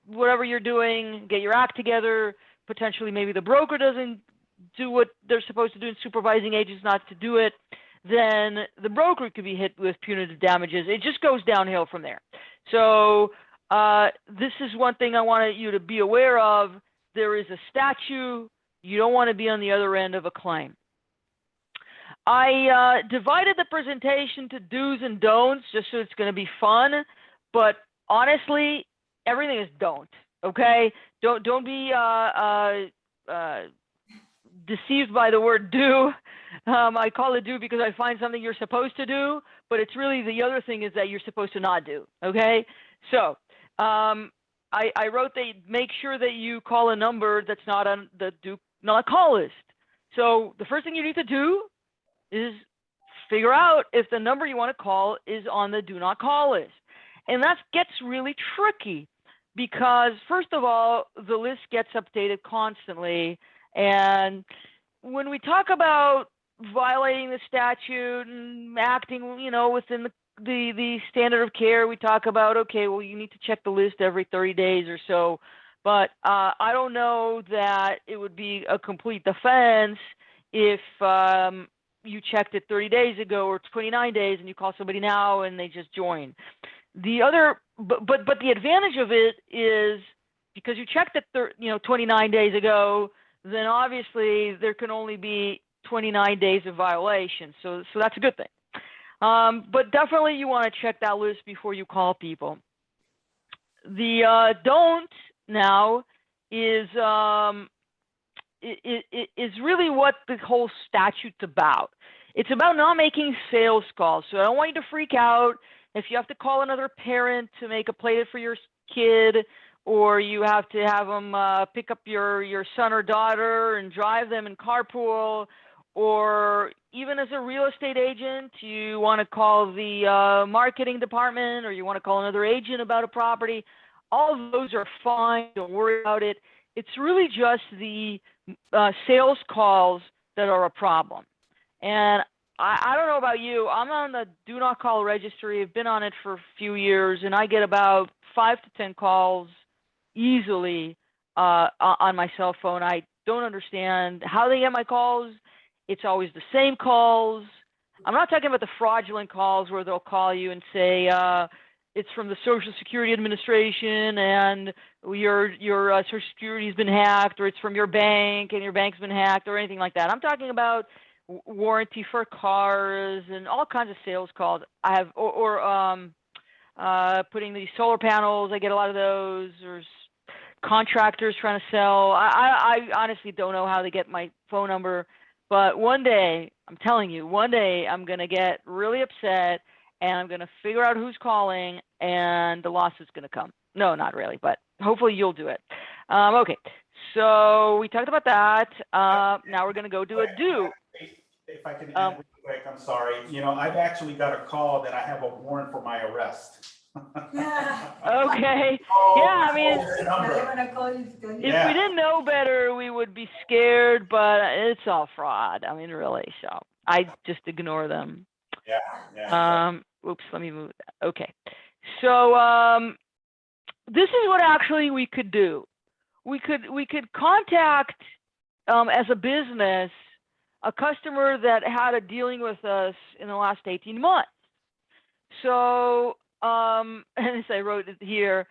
whatever you're doing, get your act together, potentially maybe the broker doesn't do what they're supposed to do and supervising agents not to do it, then the broker could be hit with punitive damages. It just goes downhill from there. So this is one thing I wanted you to be aware of. There is a statute. You don't want to be on the other end of a claim. I divided the presentation to do's and don'ts just so it's going to be fun. But honestly, everything is don't. Okay? Don't be deceived by the word do. I call it do because I find something you're supposed to do, but it's really the other thing is that you're supposed to not do. Okay, so I wrote that make sure that you call a number that's not on the do not call list. So the first thing you need to do is figure out if the number you want to call is on the do not call list, and that gets really tricky because first of all, the list gets updated constantly. And when we talk about violating the statute and acting, you know, within the standard of care, we talk about, okay, well, you need to check the list every 30 days or so. But I don't know that it would be a complete defense if you checked it 30 days ago or 29 days and you call somebody now and they just join. The other, but the advantage of it is because you checked it, 29 days ago, then obviously there can only be 29 days of violation. So that's a good thing. But definitely you want to check that list before you call people. The don't now is really what the whole statute's about. It's about not making sales calls. So I don't want you to freak out if you have to call another parent to make a play for your kid, or you have to have them pick up your son or daughter and drive them in carpool, or even as a real estate agent, you want to call the marketing department, or you want to call another agent about a property. All of those are fine. Don't worry about it. It's really just the sales calls that are a problem. And I don't know about you. I'm on the do not call registry. I've been on it for a few years, and I get about 5 to 10 calls easily on my cell phone. I don't understand how they get my calls. It's always the same calls. I'm not talking about the fraudulent calls where they'll call you and say it's from the Social Security Administration and your Social Security has been hacked, or it's from your bank and your bank's been hacked, or anything like that. I'm talking about warranty for cars and all kinds of sales calls. I have or putting these solar panels. I get a lot of those. There's contractors trying to sell. I honestly don't know how they get my phone number, but one day, I'm telling you, one day I'm going to get really upset and I'm going to figure out who's calling and the lawsuit's going to come. No, not really, but hopefully you'll do it. Okay, so we talked about that. Now we're going to go do a do. If I can add real quick, I'm sorry. You know, I've actually got a call that I have a warrant for my arrest. Okay. Yeah, I mean, if we didn't know better, we would be scared, but it's all fraud. I mean, really. So I just ignore them. Yeah. Oops, let me move that. Okay. So this is what actually we could do. We could contact as a business a customer that had a dealing with us in the last 18 months. So and as I wrote it here,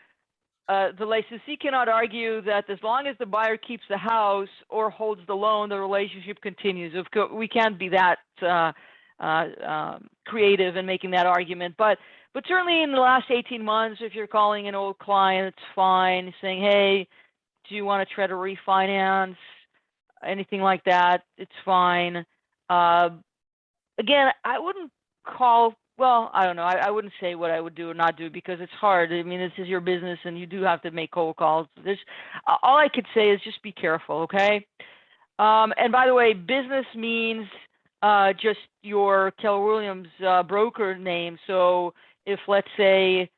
the licensee cannot argue that as long as the buyer keeps the house or holds the loan, the relationship continues. Of course, we can't be that creative in making that argument, but certainly in the last 18 months, if you're calling an old client, it's fine. Saying, hey, do you want to try to refinance? Anything like that, it's fine. Again, I wouldn't call. Well, I don't know. I wouldn't say what I would do or not do because it's hard. I mean, this is your business and you do have to make cold calls. All I could say is just be careful, okay? And by the way, business means just your Keller Williams broker name. So if, let's say,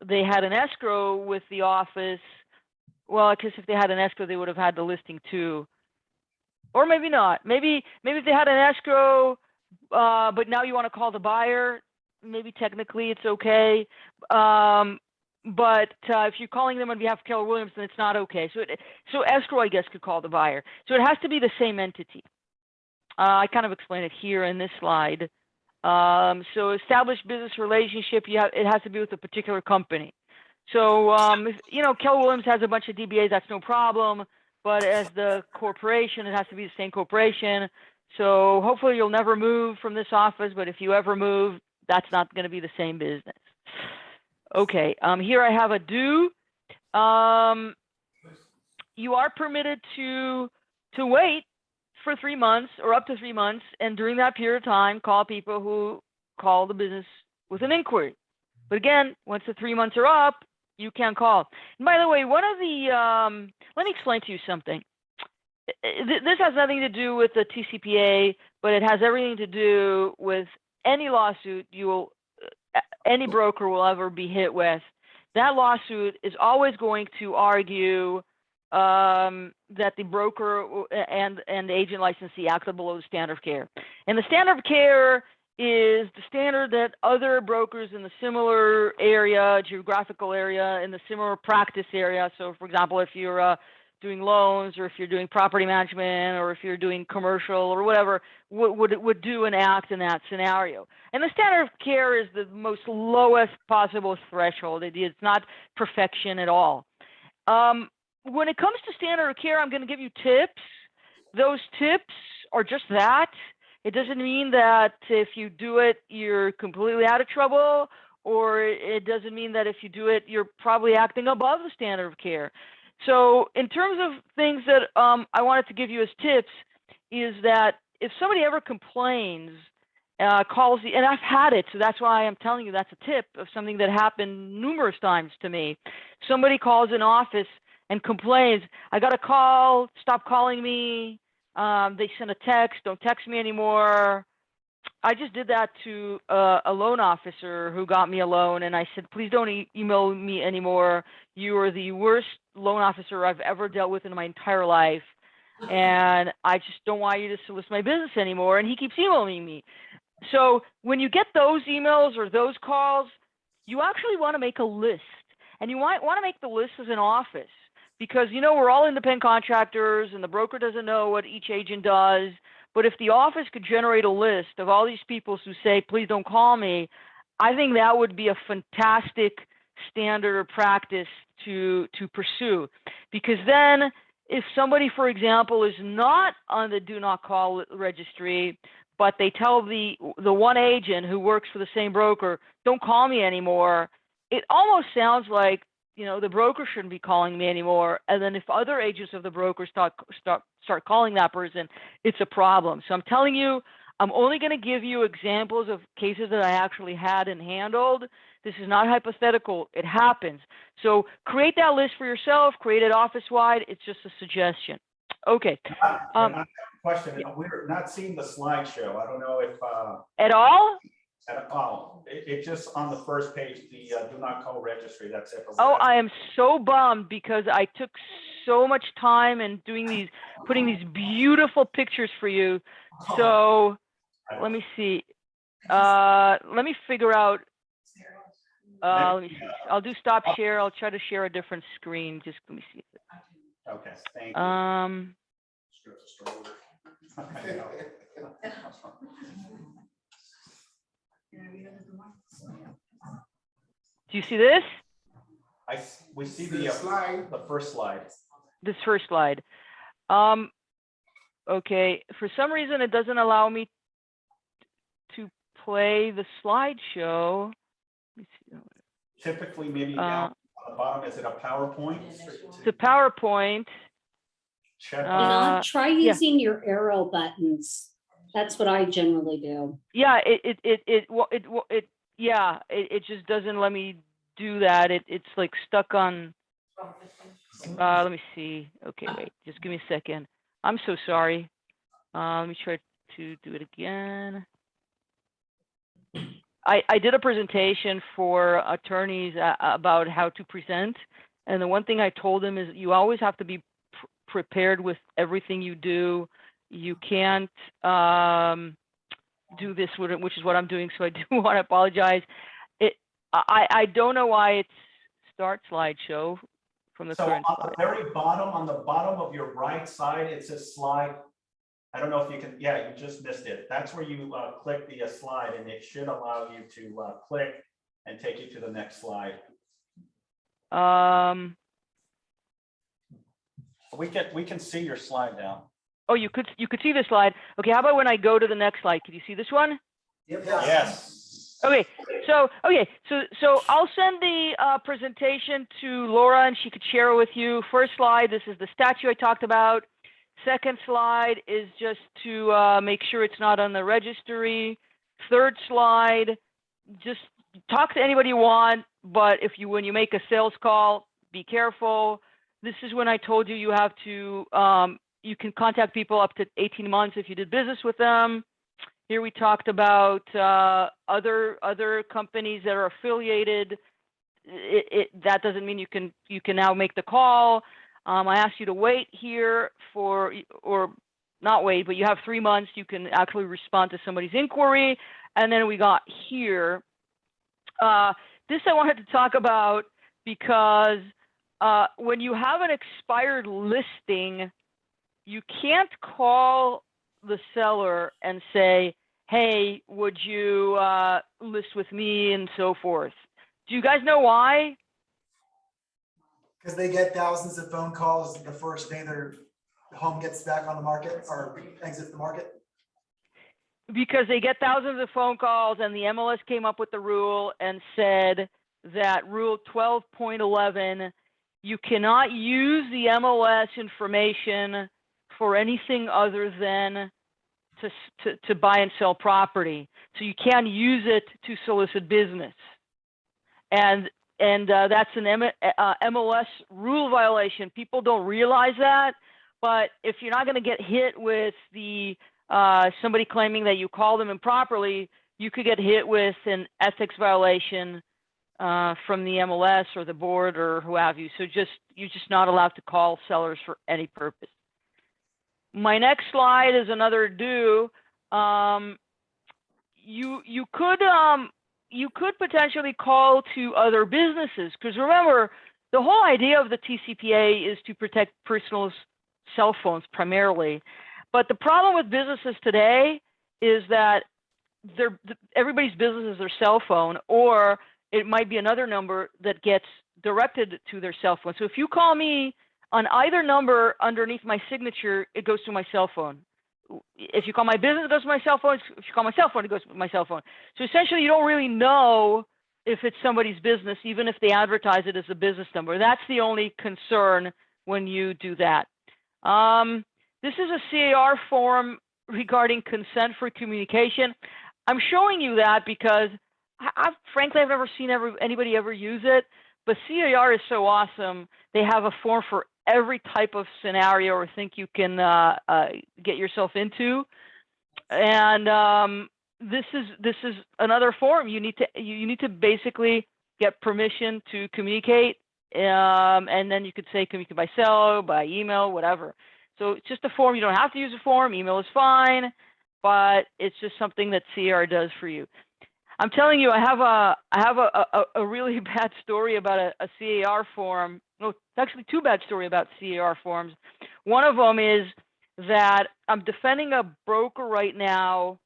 they had an escrow with the office, well, I guess if they had an escrow, they would have had the listing too. Or maybe not. Maybe if they had an escrow, but now you want to call the buyer, maybe technically it's okay. But if you're calling them on behalf of Keller Williams, then it's not okay. So escrow, I guess, could call the buyer. So it has to be the same entity. I kind of explain it here in this slide. So established business relationship, it has to be with a particular company. So if, Keller Williams has a bunch of DBAs, that's no problem. But as the corporation, it has to be the same corporation. So hopefully you'll never move from this office, but if you ever move, that's not going to be the same business. Okay, here I have a do. You are permitted to wait for 3 months or up to 3 months, and during that period of time, call people who call the business with an inquiry. But again, once the 3 months are up, you can't call. And by the way, one of the, let me explain to you something. This has nothing to do with the TCPA, but it has everything to do with any lawsuit any broker will ever be hit with. That lawsuit is always going to argue that the broker and the agent licensee acted below the standard of care. And the standard of care is the standard that other brokers in the similar area, geographical area, in the similar practice area. So for example, if you're doing loans or if you're doing property management or if you're doing commercial or whatever, would do and act in that scenario. And the standard of care is the most lowest possible threshold. It's not perfection at all. When it comes to standard of care, I'm going to give you tips. Those tips are just that. It doesn't mean that if you do it, you're completely out of trouble, or it doesn't mean that if you do it, you're probably acting above the standard of care. So in terms of things that I wanted to give you as tips is that if somebody ever complains, calls, and I've had it, so that's why I'm telling you that's a tip of something that happened numerous times to me. Somebody calls an office and complains, I got a call, stop calling me. They sent a text, don't text me anymore. I just did that to a loan officer who got me a loan, and I said, please don't email me anymore. You are the worst loan officer I've ever dealt with in my entire life, and I just don't want you to solicit my business anymore. And he keeps emailing me. So when you get those emails or those calls, you actually want to make a list, and you want to make the list as an office. Because, we're all independent contractors and the broker doesn't know what each agent does. But if the office could generate a list of all these people who say, please don't call me, I think that would be a fantastic standard or practice to pursue. Because then if somebody, for example, is not on the do not call registry, but they tell the one agent who works for the same broker, don't call me anymore, it almost sounds like, the broker shouldn't be calling me anymore. And then if other agents of the broker start calling that person, it's a problem. So I'm telling you, I'm only going to give you examples of cases that I actually had and handled. This is not hypothetical. It happens. So create that list for yourself, create it office-wide. It's just a suggestion. Okay. I have a question. We're not seeing the slideshow. I don't know if At all? It's just on the first page, the do not call registry. That's it. Oh, I am so bummed because I took so much time in putting these beautiful pictures for you. So let me see. Let me figure out. Let me see. I'll do stop share. I'll try to share a different screen. Just let me see. Okay, thank you. Do you see this? We see the slide, the first slide. This first slide. Okay, for some reason it doesn't allow me to play the slideshow. Typically, maybe down on the bottom, is it a PowerPoint? It's a PowerPoint. Try using your arrow buttons. That's what I generally do. Yeah, it just doesn't let me do that. It's like stuck on. Let me see. Okay, wait, just give me a second. I'm so sorry. Let me try to do it again. I did a presentation for attorneys about how to present. And the one thing I told them is you always have to be prepared with everything you do. You can't do this, which is what I'm doing. So I do want to apologize. I don't know why it's start slideshow from the current slide. Very bottom, on the bottom of your right side, it says slide. I don't know if you can, you just missed it. That's where you click the slide, and it should allow you to click and take you to the next slide. We can see your slide now. Oh, you could see the slide. Okay, how about when I go to the next slide? Can you see this one? Yep. Yes. Okay, so I'll send the presentation to Laura, and she could share it with you. First slide, this is the statute I talked about. Second slide is just to make sure it's not on the registry. Third slide, just talk to anybody you want, but when you make a sales call, be careful. This is when I told you have to, you can contact people up to 18 months if you did business with them. Here we talked about other companies that are affiliated. That doesn't mean you can now make the call. I asked you to wait here or not wait, but you have 3 months. You can actually respond to somebody's inquiry. And then we got here. This I wanted to talk about because when you have an expired listing, you can't call the seller and say, hey, would you list with me and so forth. Do you guys know why? Because they get thousands of phone calls the first day their home gets back on the market or exits the market. Because they get thousands of phone calls, and the MLS came up with the rule and said that rule 12.11, you cannot use the MLS information for anything other than to buy and sell property. So you can't use it to solicit business. And that's an MLS rule violation. People don't realize that, but if you're not going to get hit with the somebody claiming that you called them improperly, you could get hit with an ethics violation from the MLS or the board or who have you. So you're just not allowed to call sellers for any purpose. My next slide is another do. You could potentially call to other businesses, because remember, the whole idea of the TCPA is to protect personal cell phones primarily. But the problem with businesses today is that everybody's business is their cell phone, or it might be another number that gets directed to their cell phone. So if you call me on either number underneath my signature, it goes to my cell phone. If you call my business, it goes to my cell phone. If you call my cell phone, it goes to my cell phone. So essentially, you don't really know if it's somebody's business, even if they advertise it as a business number. That's the only concern when you do that. This is a CAR form regarding consent for communication. I'm showing you that because frankly, I've never seen anybody ever use it, but CAR is so awesome. They have a form for every type of scenario or thing you can get yourself into. And this is another form. You need to basically get permission to communicate, and then you could say communicate by cell, by email, whatever. So it's just a form. You don't have to use a form. Email is fine, but it's just something that CAR does for you. I'm telling you, I have a really bad story about a CAR form. No, actually two bad stories about CAR forms. One of them is that I'm defending a broker right now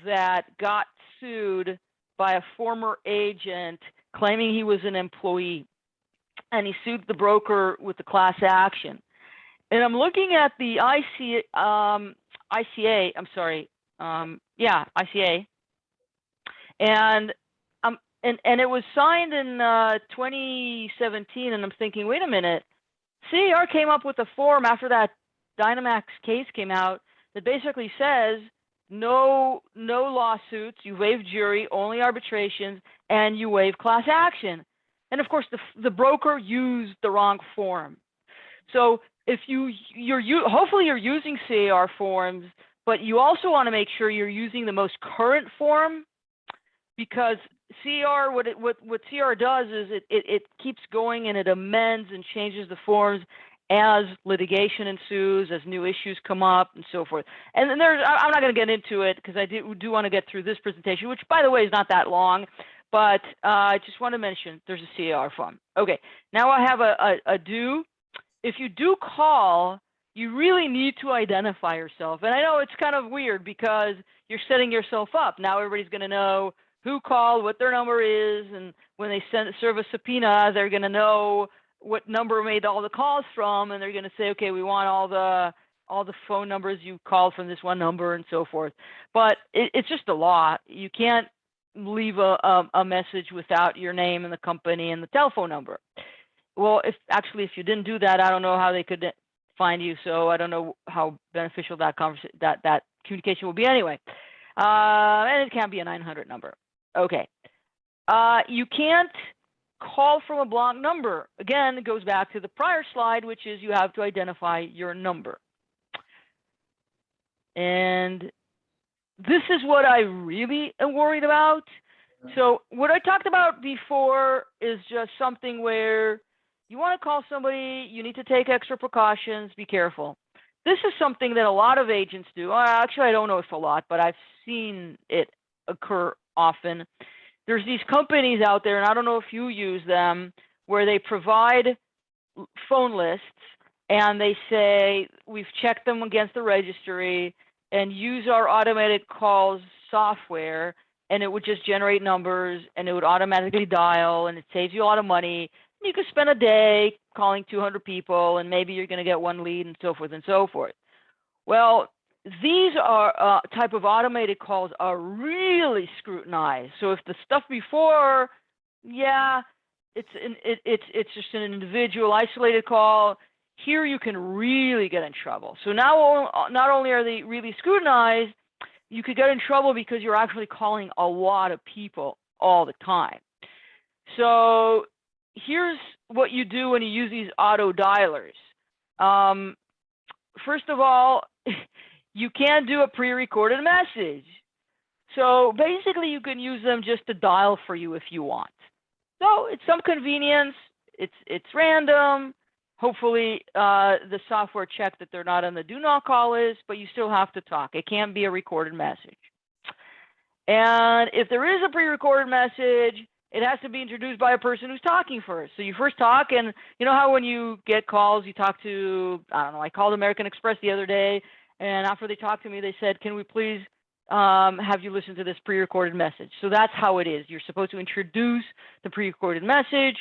that got sued by a former agent claiming he was an employee, and he sued the broker with the class action. And I'm looking at the ICA. I'm sorry. ICA. And it was signed in 2017, and I'm thinking, wait a minute, CAR came up with a form after that Dynamax case came out that basically says no lawsuits, you waive jury, only arbitrations, and you waive class action. And of course, the broker used the wrong form. So if hopefully you're using CAR forms, but you also want to make sure you're using the most current form, because CAR, what CAR does is it keeps going and it amends and changes the forms as litigation ensues, as new issues come up, and so forth. And then I'm not going to get into it because I do want to get through this presentation, which, by the way, is not that long. But I just want to mention there's a CAR form. Okay, now I have a do. If you do call, you really need to identify yourself. And I know it's kind of weird because you're setting yourself up. Now everybody's going to know who called, what their number is, and when they serve a subpoena, they're going to know what number made all the calls from, and they're going to say, okay, we want all the phone numbers you called from this one number, and so forth. But it's just a law. You can't leave a message without your name and the company and the telephone number. Well, if you didn't do that, I don't know how they could find you. So I don't know how beneficial that communication will be anyway. And it can't be a 900 number. Okay. You can't call from a blocked number. Again, it goes back to the prior slide, which is you have to identify your number. And this is what I really am worried about. So what I talked about before is just something where you want to call somebody, you need to take extra precautions, be careful. This is something that a lot of agents do. Actually, I don't know if a lot, but I've seen it occur often. There's these companies out there, and I don't know if you use them, where they provide phone lists and they say, we've checked them against the registry and use our automated calls software, and it would just generate numbers and it would automatically dial, and it saves you a lot of money. You could spend a day calling 200 people and maybe you're going to get one lead, and so forth and so forth. Well, these are type of automated calls are really scrutinized. So if the stuff before, yeah, it's just an individual isolated call, here you can really get in trouble. So now not only are they really scrutinized, you could get in trouble because you're actually calling a lot of people all the time. So here's what you do when you use these auto dialers. First of all, you can do a pre-recorded message. So basically you can use them just to dial for you if you want. So it's some convenience, it's random. Hopefully the software checks that they're not on the do not call list, but you still have to talk. It can't be a recorded message. And if there is a pre-recorded message, it has to be introduced by a person who's talking first. So you first talk, and you know how when you get calls, you talk to, I don't know, I called American Express the other day, and after they talked to me, they said, can we please have you listen to this pre-recorded message? So that's how it is. You're supposed to introduce the pre-recorded message.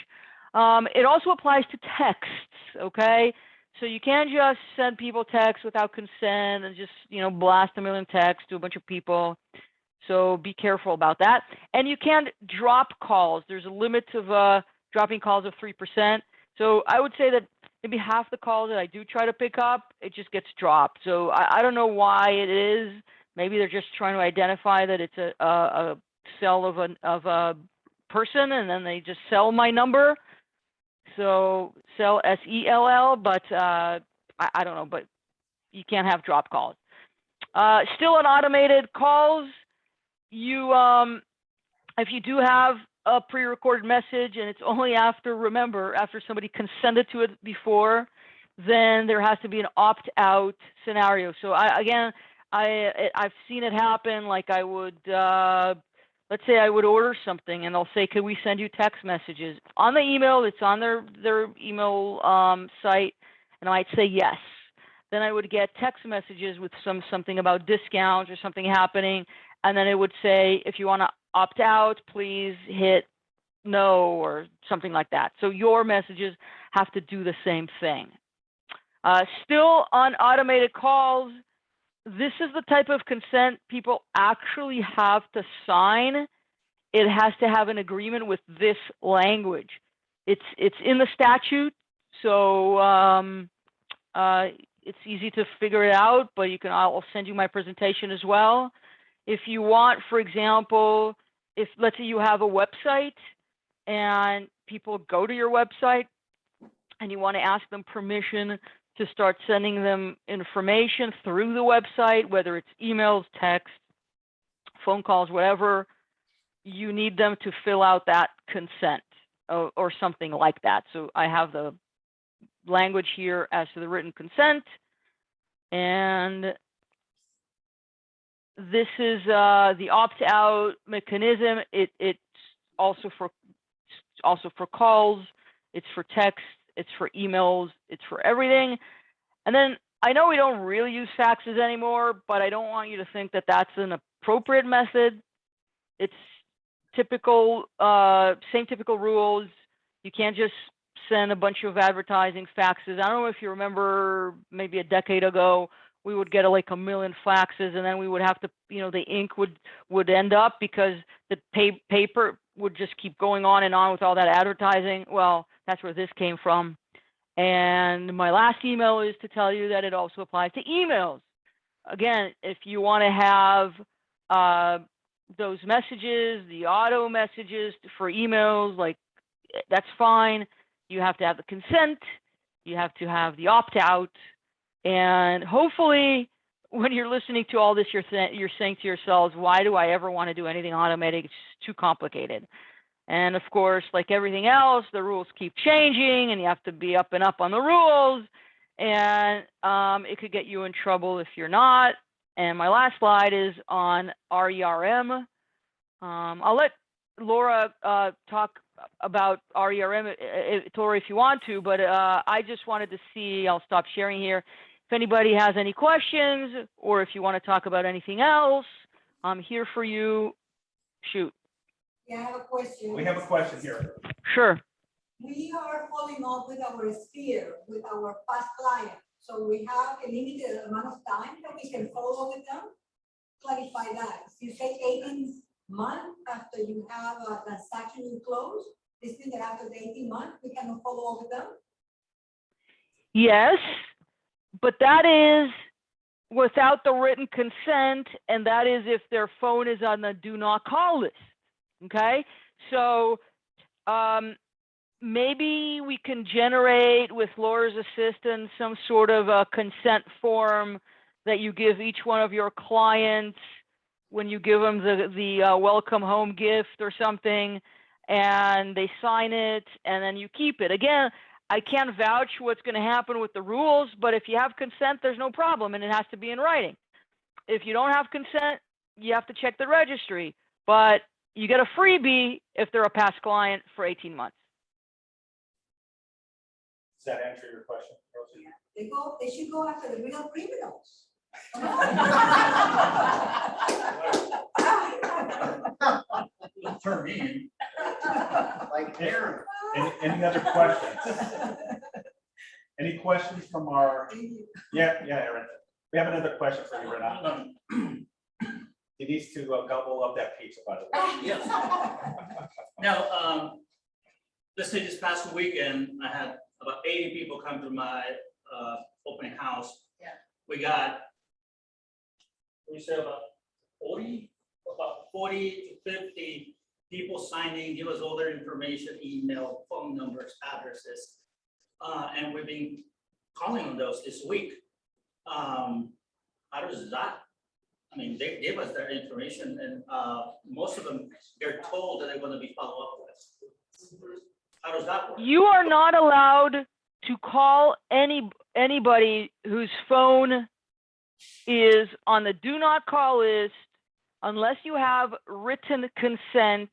It also applies to texts, okay? So you can't just send people texts without consent and just, blast a million texts to a bunch of people. So be careful about that. And you can't drop calls. There's a limit of dropping calls of 3%. So I would say that maybe half the calls that I do try to pick up, it just gets dropped. So I don't know why it is. Maybe they're just trying to identify that it's a sell of a person, and then they just sell my number. So sell SELL, but I don't know, but you can't have drop calls. Still on automated calls, you if you do have a pre-recorded message and it's only remember, after somebody consented to it before, then there has to be an opt-out scenario. So I've seen it happen. Like I would, let's say I would order something and they'll say, "Can we send you text messages?" On the email, it's on their email site, and I might say yes. Then I would get text messages with something about discounts or something happening, and then it would say, "If you want to opt out, please hit no," or something like that. So your messages have to do the same thing. Still on automated calls, this is the type of consent people actually have to sign. It has to have an agreement with this language. It's in the statute, so it's easy to figure it out, but I'll send you my presentation as well. If you want, for example, if let's say you have a website and people go to your website and you want to ask them permission to start sending them information through the website, whether it's emails, text, phone calls, whatever, you need them to fill out that consent or something like that. So I have the language here as to the written consent, and this is the opt-out mechanism. It's also for calls, it's for text, it's for emails, it's for everything. And then I know we don't really use faxes anymore, but I don't want you to think that that's an appropriate method. It's typical, same typical rules. You can't just send a bunch of advertising faxes. I don't know if you remember, maybe a decade ago, we would get like 1 million faxes, and then we would have to, the ink would end up because the paper would just keep going on and on with all that advertising. Well, that's where this came from. And my last email is to tell you that it also applies to emails. Again, if you want to have those messages, the auto messages for emails, like that's fine. You have to have the consent. You have to have the opt-out. And hopefully, when you're listening to all this, you're saying to yourselves, why do I ever want to do anything automated? It's too complicated. And of course, like everything else, the rules keep changing and you have to be up and up on the rules. And it could get you in trouble if you're not. And my last slide is on RERM. I'll let Laura talk about RERM, Tori, if you want to, but I just wanted to see, I'll stop sharing here. If anybody has any questions or if you want to talk about anything else, I'm here for you. Shoot. Yeah, I have a question. We have a question here. Sure. We are following up with our sphere, with our past clients. So we have a limited amount of time that we can follow with them. Clarify that. You say 18 months after you have a transaction you close, this means that after the 18 months, we cannot follow up with them? Yes, but that is without the written consent, and that is if their phone is on the do not call list. Okay, so maybe we can generate with Laura's assistance some sort of a consent form that you give each one of your clients when you give them the welcome home gift or something, and they sign it, and then you keep it. Again, I can't vouch what's going to happen with the rules, but if you have consent, there's no problem, and it has to be in writing. If you don't have consent, you have to check the registry, but you get a freebie if they're a past client for 18 months. Does that answer your question, Rosie? Yeah. They should go after the real criminals. Turn me. Like Aaron. Any other questions? Any questions from our? Yeah, Aaron. We have another question for you, Rita. He needs to gobble up that pizza, by the way. Yes. Now, let's say this past weekend, I had about 80 people come to my open house. Yeah. We got, we say about 40 to 50 people signing, give us all their information, email, phone numbers, addresses. And we've been calling on those this week. How does that? I mean, they give us their information, and most of them, they're told that they're going to be followed up with. How does that work? You are not allowed to call anybody whose phone is on the do not call list unless you have written consent.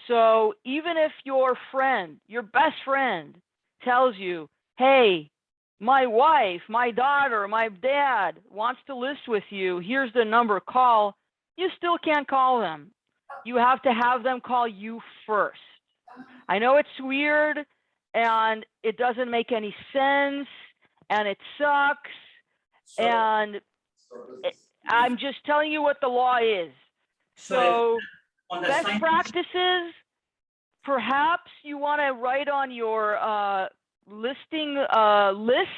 So even if your friend, your best friend, tells you, hey, my wife, my daughter, my dad wants to list with you, here's the number, call, you still can't call them. You have to have them call you first. I know it's weird and it doesn't make any sense and it sucks. And I'm just telling you what the law is. So on the best sign- practices, perhaps you want to write on your listing list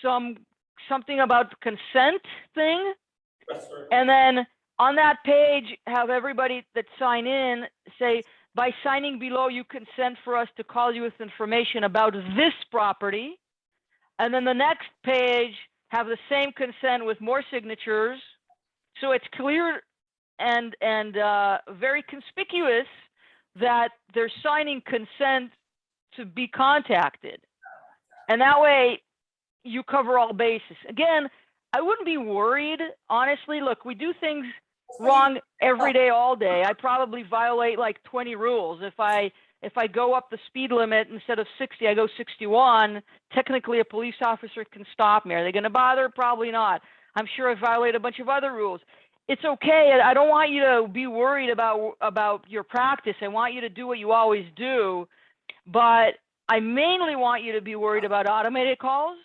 something about the consent thing, and then on that page have everybody that sign in say, by signing below you consent for us to call you with information about this property. And then the next page have the same consent with more signatures, so it's clear and very conspicuous that they're signing consent to be contacted. And that way you cover all bases. Again, I wouldn't be worried, honestly. Look, we do things wrong every day, all day. I probably violate like 20 rules. If I go up the speed limit, instead of 60, I go 61, technically a police officer can stop me. Are they going to bother? Probably not. I'm sure I violate a bunch of other rules. It's okay. I don't want you to be worried about your practice. I want you to do what you always do. But I mainly want you to be worried about automated calls.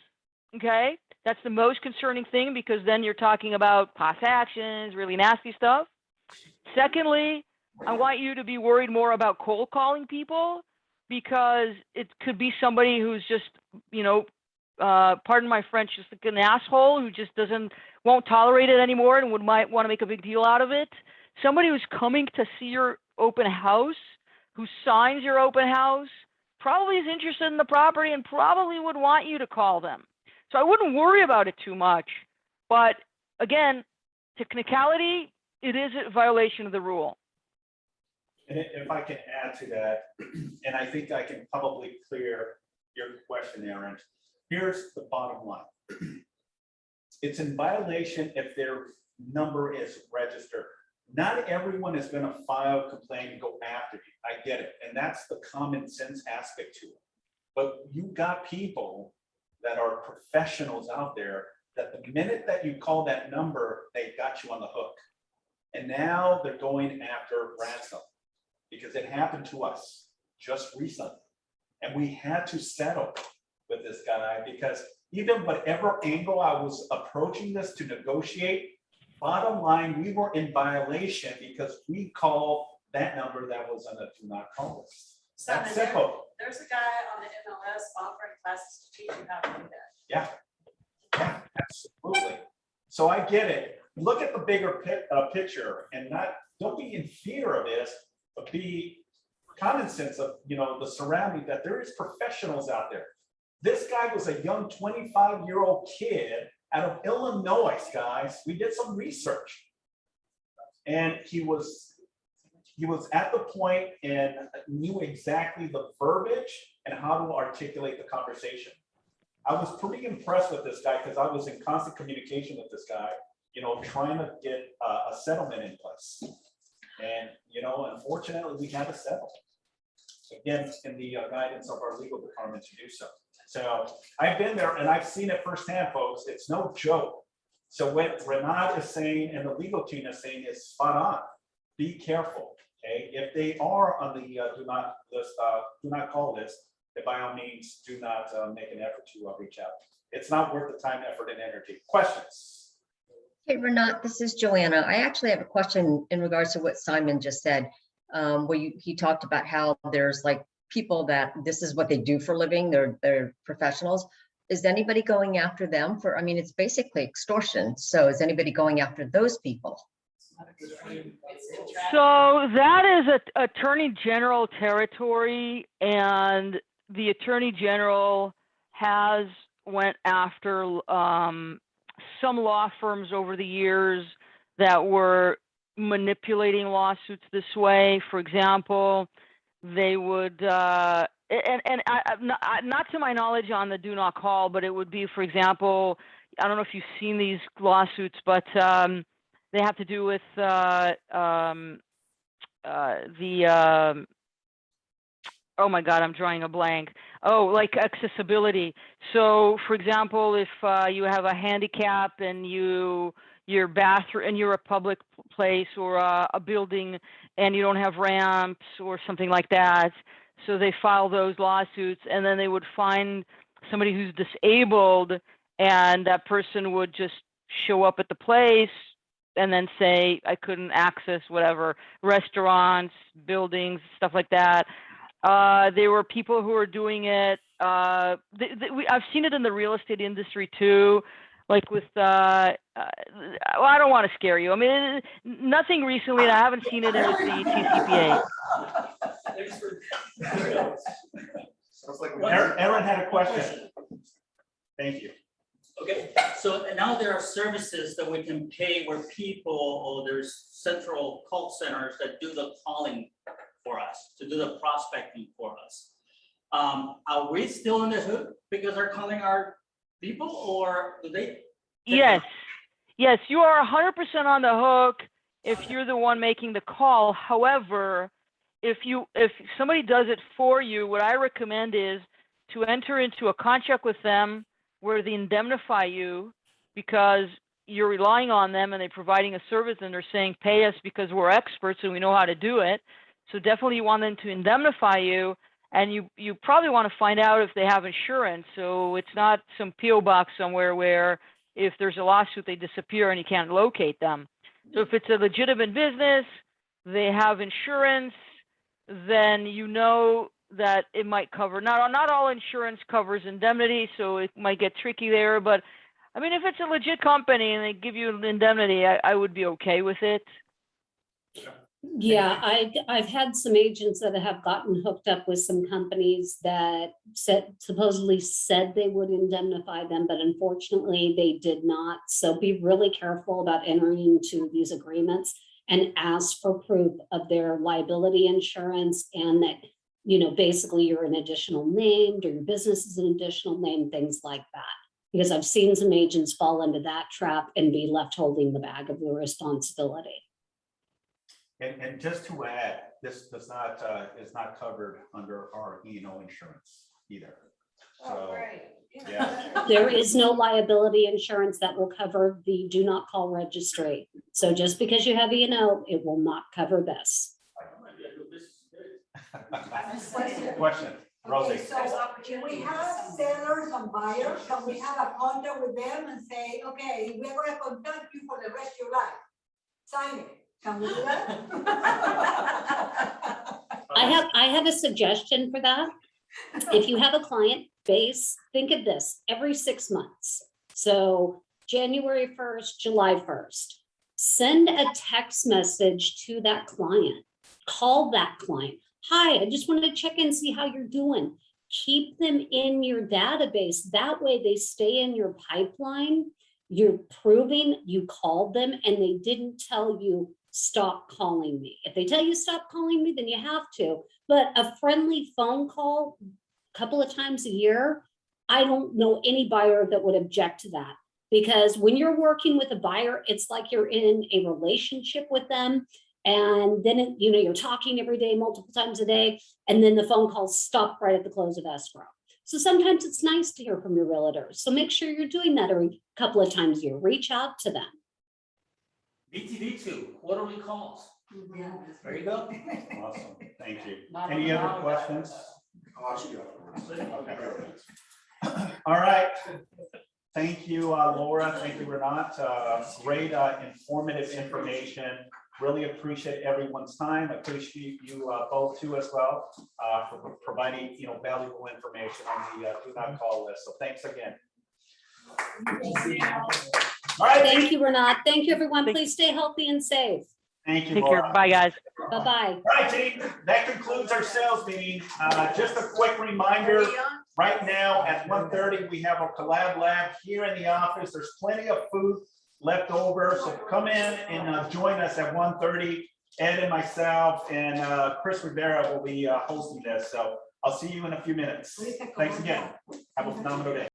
Okay? That's the most concerning thing, because then you're talking about class actions, really nasty stuff. Secondly, I want you to be worried more about cold calling people, because it could be somebody who's just, pardon my French, just like an asshole who just won't tolerate it anymore and might want to make a big deal out of it. Somebody who's coming to see your open house, who signs your open house, probably is interested in the property and probably would want you to call them. So I wouldn't worry about it too much. But again, technicality, it is a violation of the rule. And if I can add to that, and I think I can probably clear your question, Aaron, here's the bottom line. It's in violation if their number is registered. Not everyone is going to file a complaint and go after you. I get it. And that's the common sense aspect to it. But you got people that are professionals out there that the minute that you call that number, they got you on the hook. And now they're going after ransom, because it happened to us just recently. And we had to settle with this guy, because even whatever angle I was approaching this to negotiate, bottom line, we were in violation because we called that number that was on the do not call list. That's simple. There's a guy on the MLS offering classes to teach you how to do that. Yeah, absolutely. So I get it. Look at the bigger picture, and don't be in fear of this, but be common sense of the surrounding, that there is professionals out there. This guy was a young 25-year-old kid out of Illinois, guys. We did some research, and he was at the point and knew exactly the verbiage and how to articulate the conversation. I was pretty impressed with this guy, because I was in constant communication with this guy, trying to get a settlement in place. And, unfortunately, we had to settle. Again, in the guidance of our legal department to do so. So I've been there and I've seen it firsthand, folks. It's no joke. So what Renat is saying and the legal team is saying is spot on. Be careful, okay? If they are on the do not call list, then by all means, do not make an effort to reach out. It's not worth the time, effort, and energy. Questions? Hey, Renat, this is Joanna. I actually have a question in regards to what Simon just said. He talked about how there's like people that this is what they do for a living. They're professionals. Is anybody going after them for, I mean, it's basically extortion. So is anybody going after those people? So that is a Attorney General territory, and the Attorney General has went after some law firms over the years that were manipulating lawsuits this way. For example, they would, not to my knowledge on the do not call, but it would be, for example, I don't know if you've seen these lawsuits, but they have to do with oh my God, I'm drawing a blank. Oh, like accessibility. So, for example, if you have a handicap and your bathroom and you're a public place or a building and you don't have ramps or something like that, so they file those lawsuits, and then they would find somebody who's disabled, and that person would just show up at the place and then say, I couldn't access whatever, restaurants, buildings, stuff like that. There were people who were doing it. I've seen it in the real estate industry too, like with, well, I don't want to scare you. I mean, nothing recently, and I haven't seen it with the TCPA. Aaron had a question. Thank you. Okay, so now there are services that we can pay where people, or there's central call centers that do the calling for us, to do the prospecting for us. Are we still in the hook because they're calling our people, or do they? Yes, yes, you are 100% on the hook if you're the one making the call. However, if somebody does it for you, what I recommend is to enter into a contract with them where they indemnify you because you're relying on them and they're providing a service and they're saying, pay us because we're experts and we know how to do it. So definitely you want them to indemnify you, and you probably want to find out if they have insurance. So it's not some PO box somewhere where if there's a lawsuit, they disappear and you can't locate them. So if it's a legitimate business, they have insurance, then you know that it might cover. Not all insurance covers indemnity, so it might get tricky there. But I mean, if it's a legit company and they give you an indemnity, I would be okay with it. Yeah, I've had some agents that have gotten hooked up with some companies that supposedly said they would indemnify them, but unfortunately they did not. So be really careful about entering into these agreements and ask for proof of their liability insurance, and that, you know, basically you're an additional named or your business is an additional name, things like that. Because I've seen some agents fall into that trap and be left holding the bag of the responsibility. And just to add, this does not, is not covered under our E&O insurance either. So, yeah. There is no liability insurance that will cover the do not call registry. So just because you have E&O, it will not cover this. Question, Rosie. Okay, so can we have sellers and buyers? Can we have a contract with them and say, okay, we're going to contact you for the rest of your life? Sign it. Can we do that? I have a suggestion for that. If you have a client base, think of this every 6 months. So January 1st, July 1st, send a text message to that client. Call that client. Hi, I just wanted to check in, see how you're doing. Keep them in your database. That way they stay in your pipeline. You're proving you called them and they didn't tell you, stop calling me. If they tell you stop calling me, then you have to. But a friendly phone call a couple of times a year, I don't know any buyer that would object to that. Because when you're working with a buyer, it's like you're in a relationship with them. And then, you know, you're talking every day, multiple times a day, and then the phone calls stop right at the close of escrow. So sometimes it's nice to hear from your realtors. So make sure you're doing that every couple of times a year. Reach out to them. BTV2, quarterly calls. Yeah. There you go. Awesome, thank you. Any other questions? I'll ask you afterwards. Okay. All right. Thank you, Laura. Thank you, Renat. Great informative information. Really appreciate everyone's time. Appreciate you both too as well for providing valuable information on the do not call list. So thanks again. All right. Thank you, Renat. Thank you, everyone. Please stay healthy and safe. Thank you, Take Laura. care. Bye, guys. Bye-bye. All right, team. That concludes our sales meeting. Just a quick reminder. Right now at 1:30, we have a collab lab here in the office. There's plenty of food left over. So come in and join us at 1:30. Ed and myself and Chris Rivera will be hosting this. So I'll see you in a few minutes. Thanks again. Have a phenomenal day.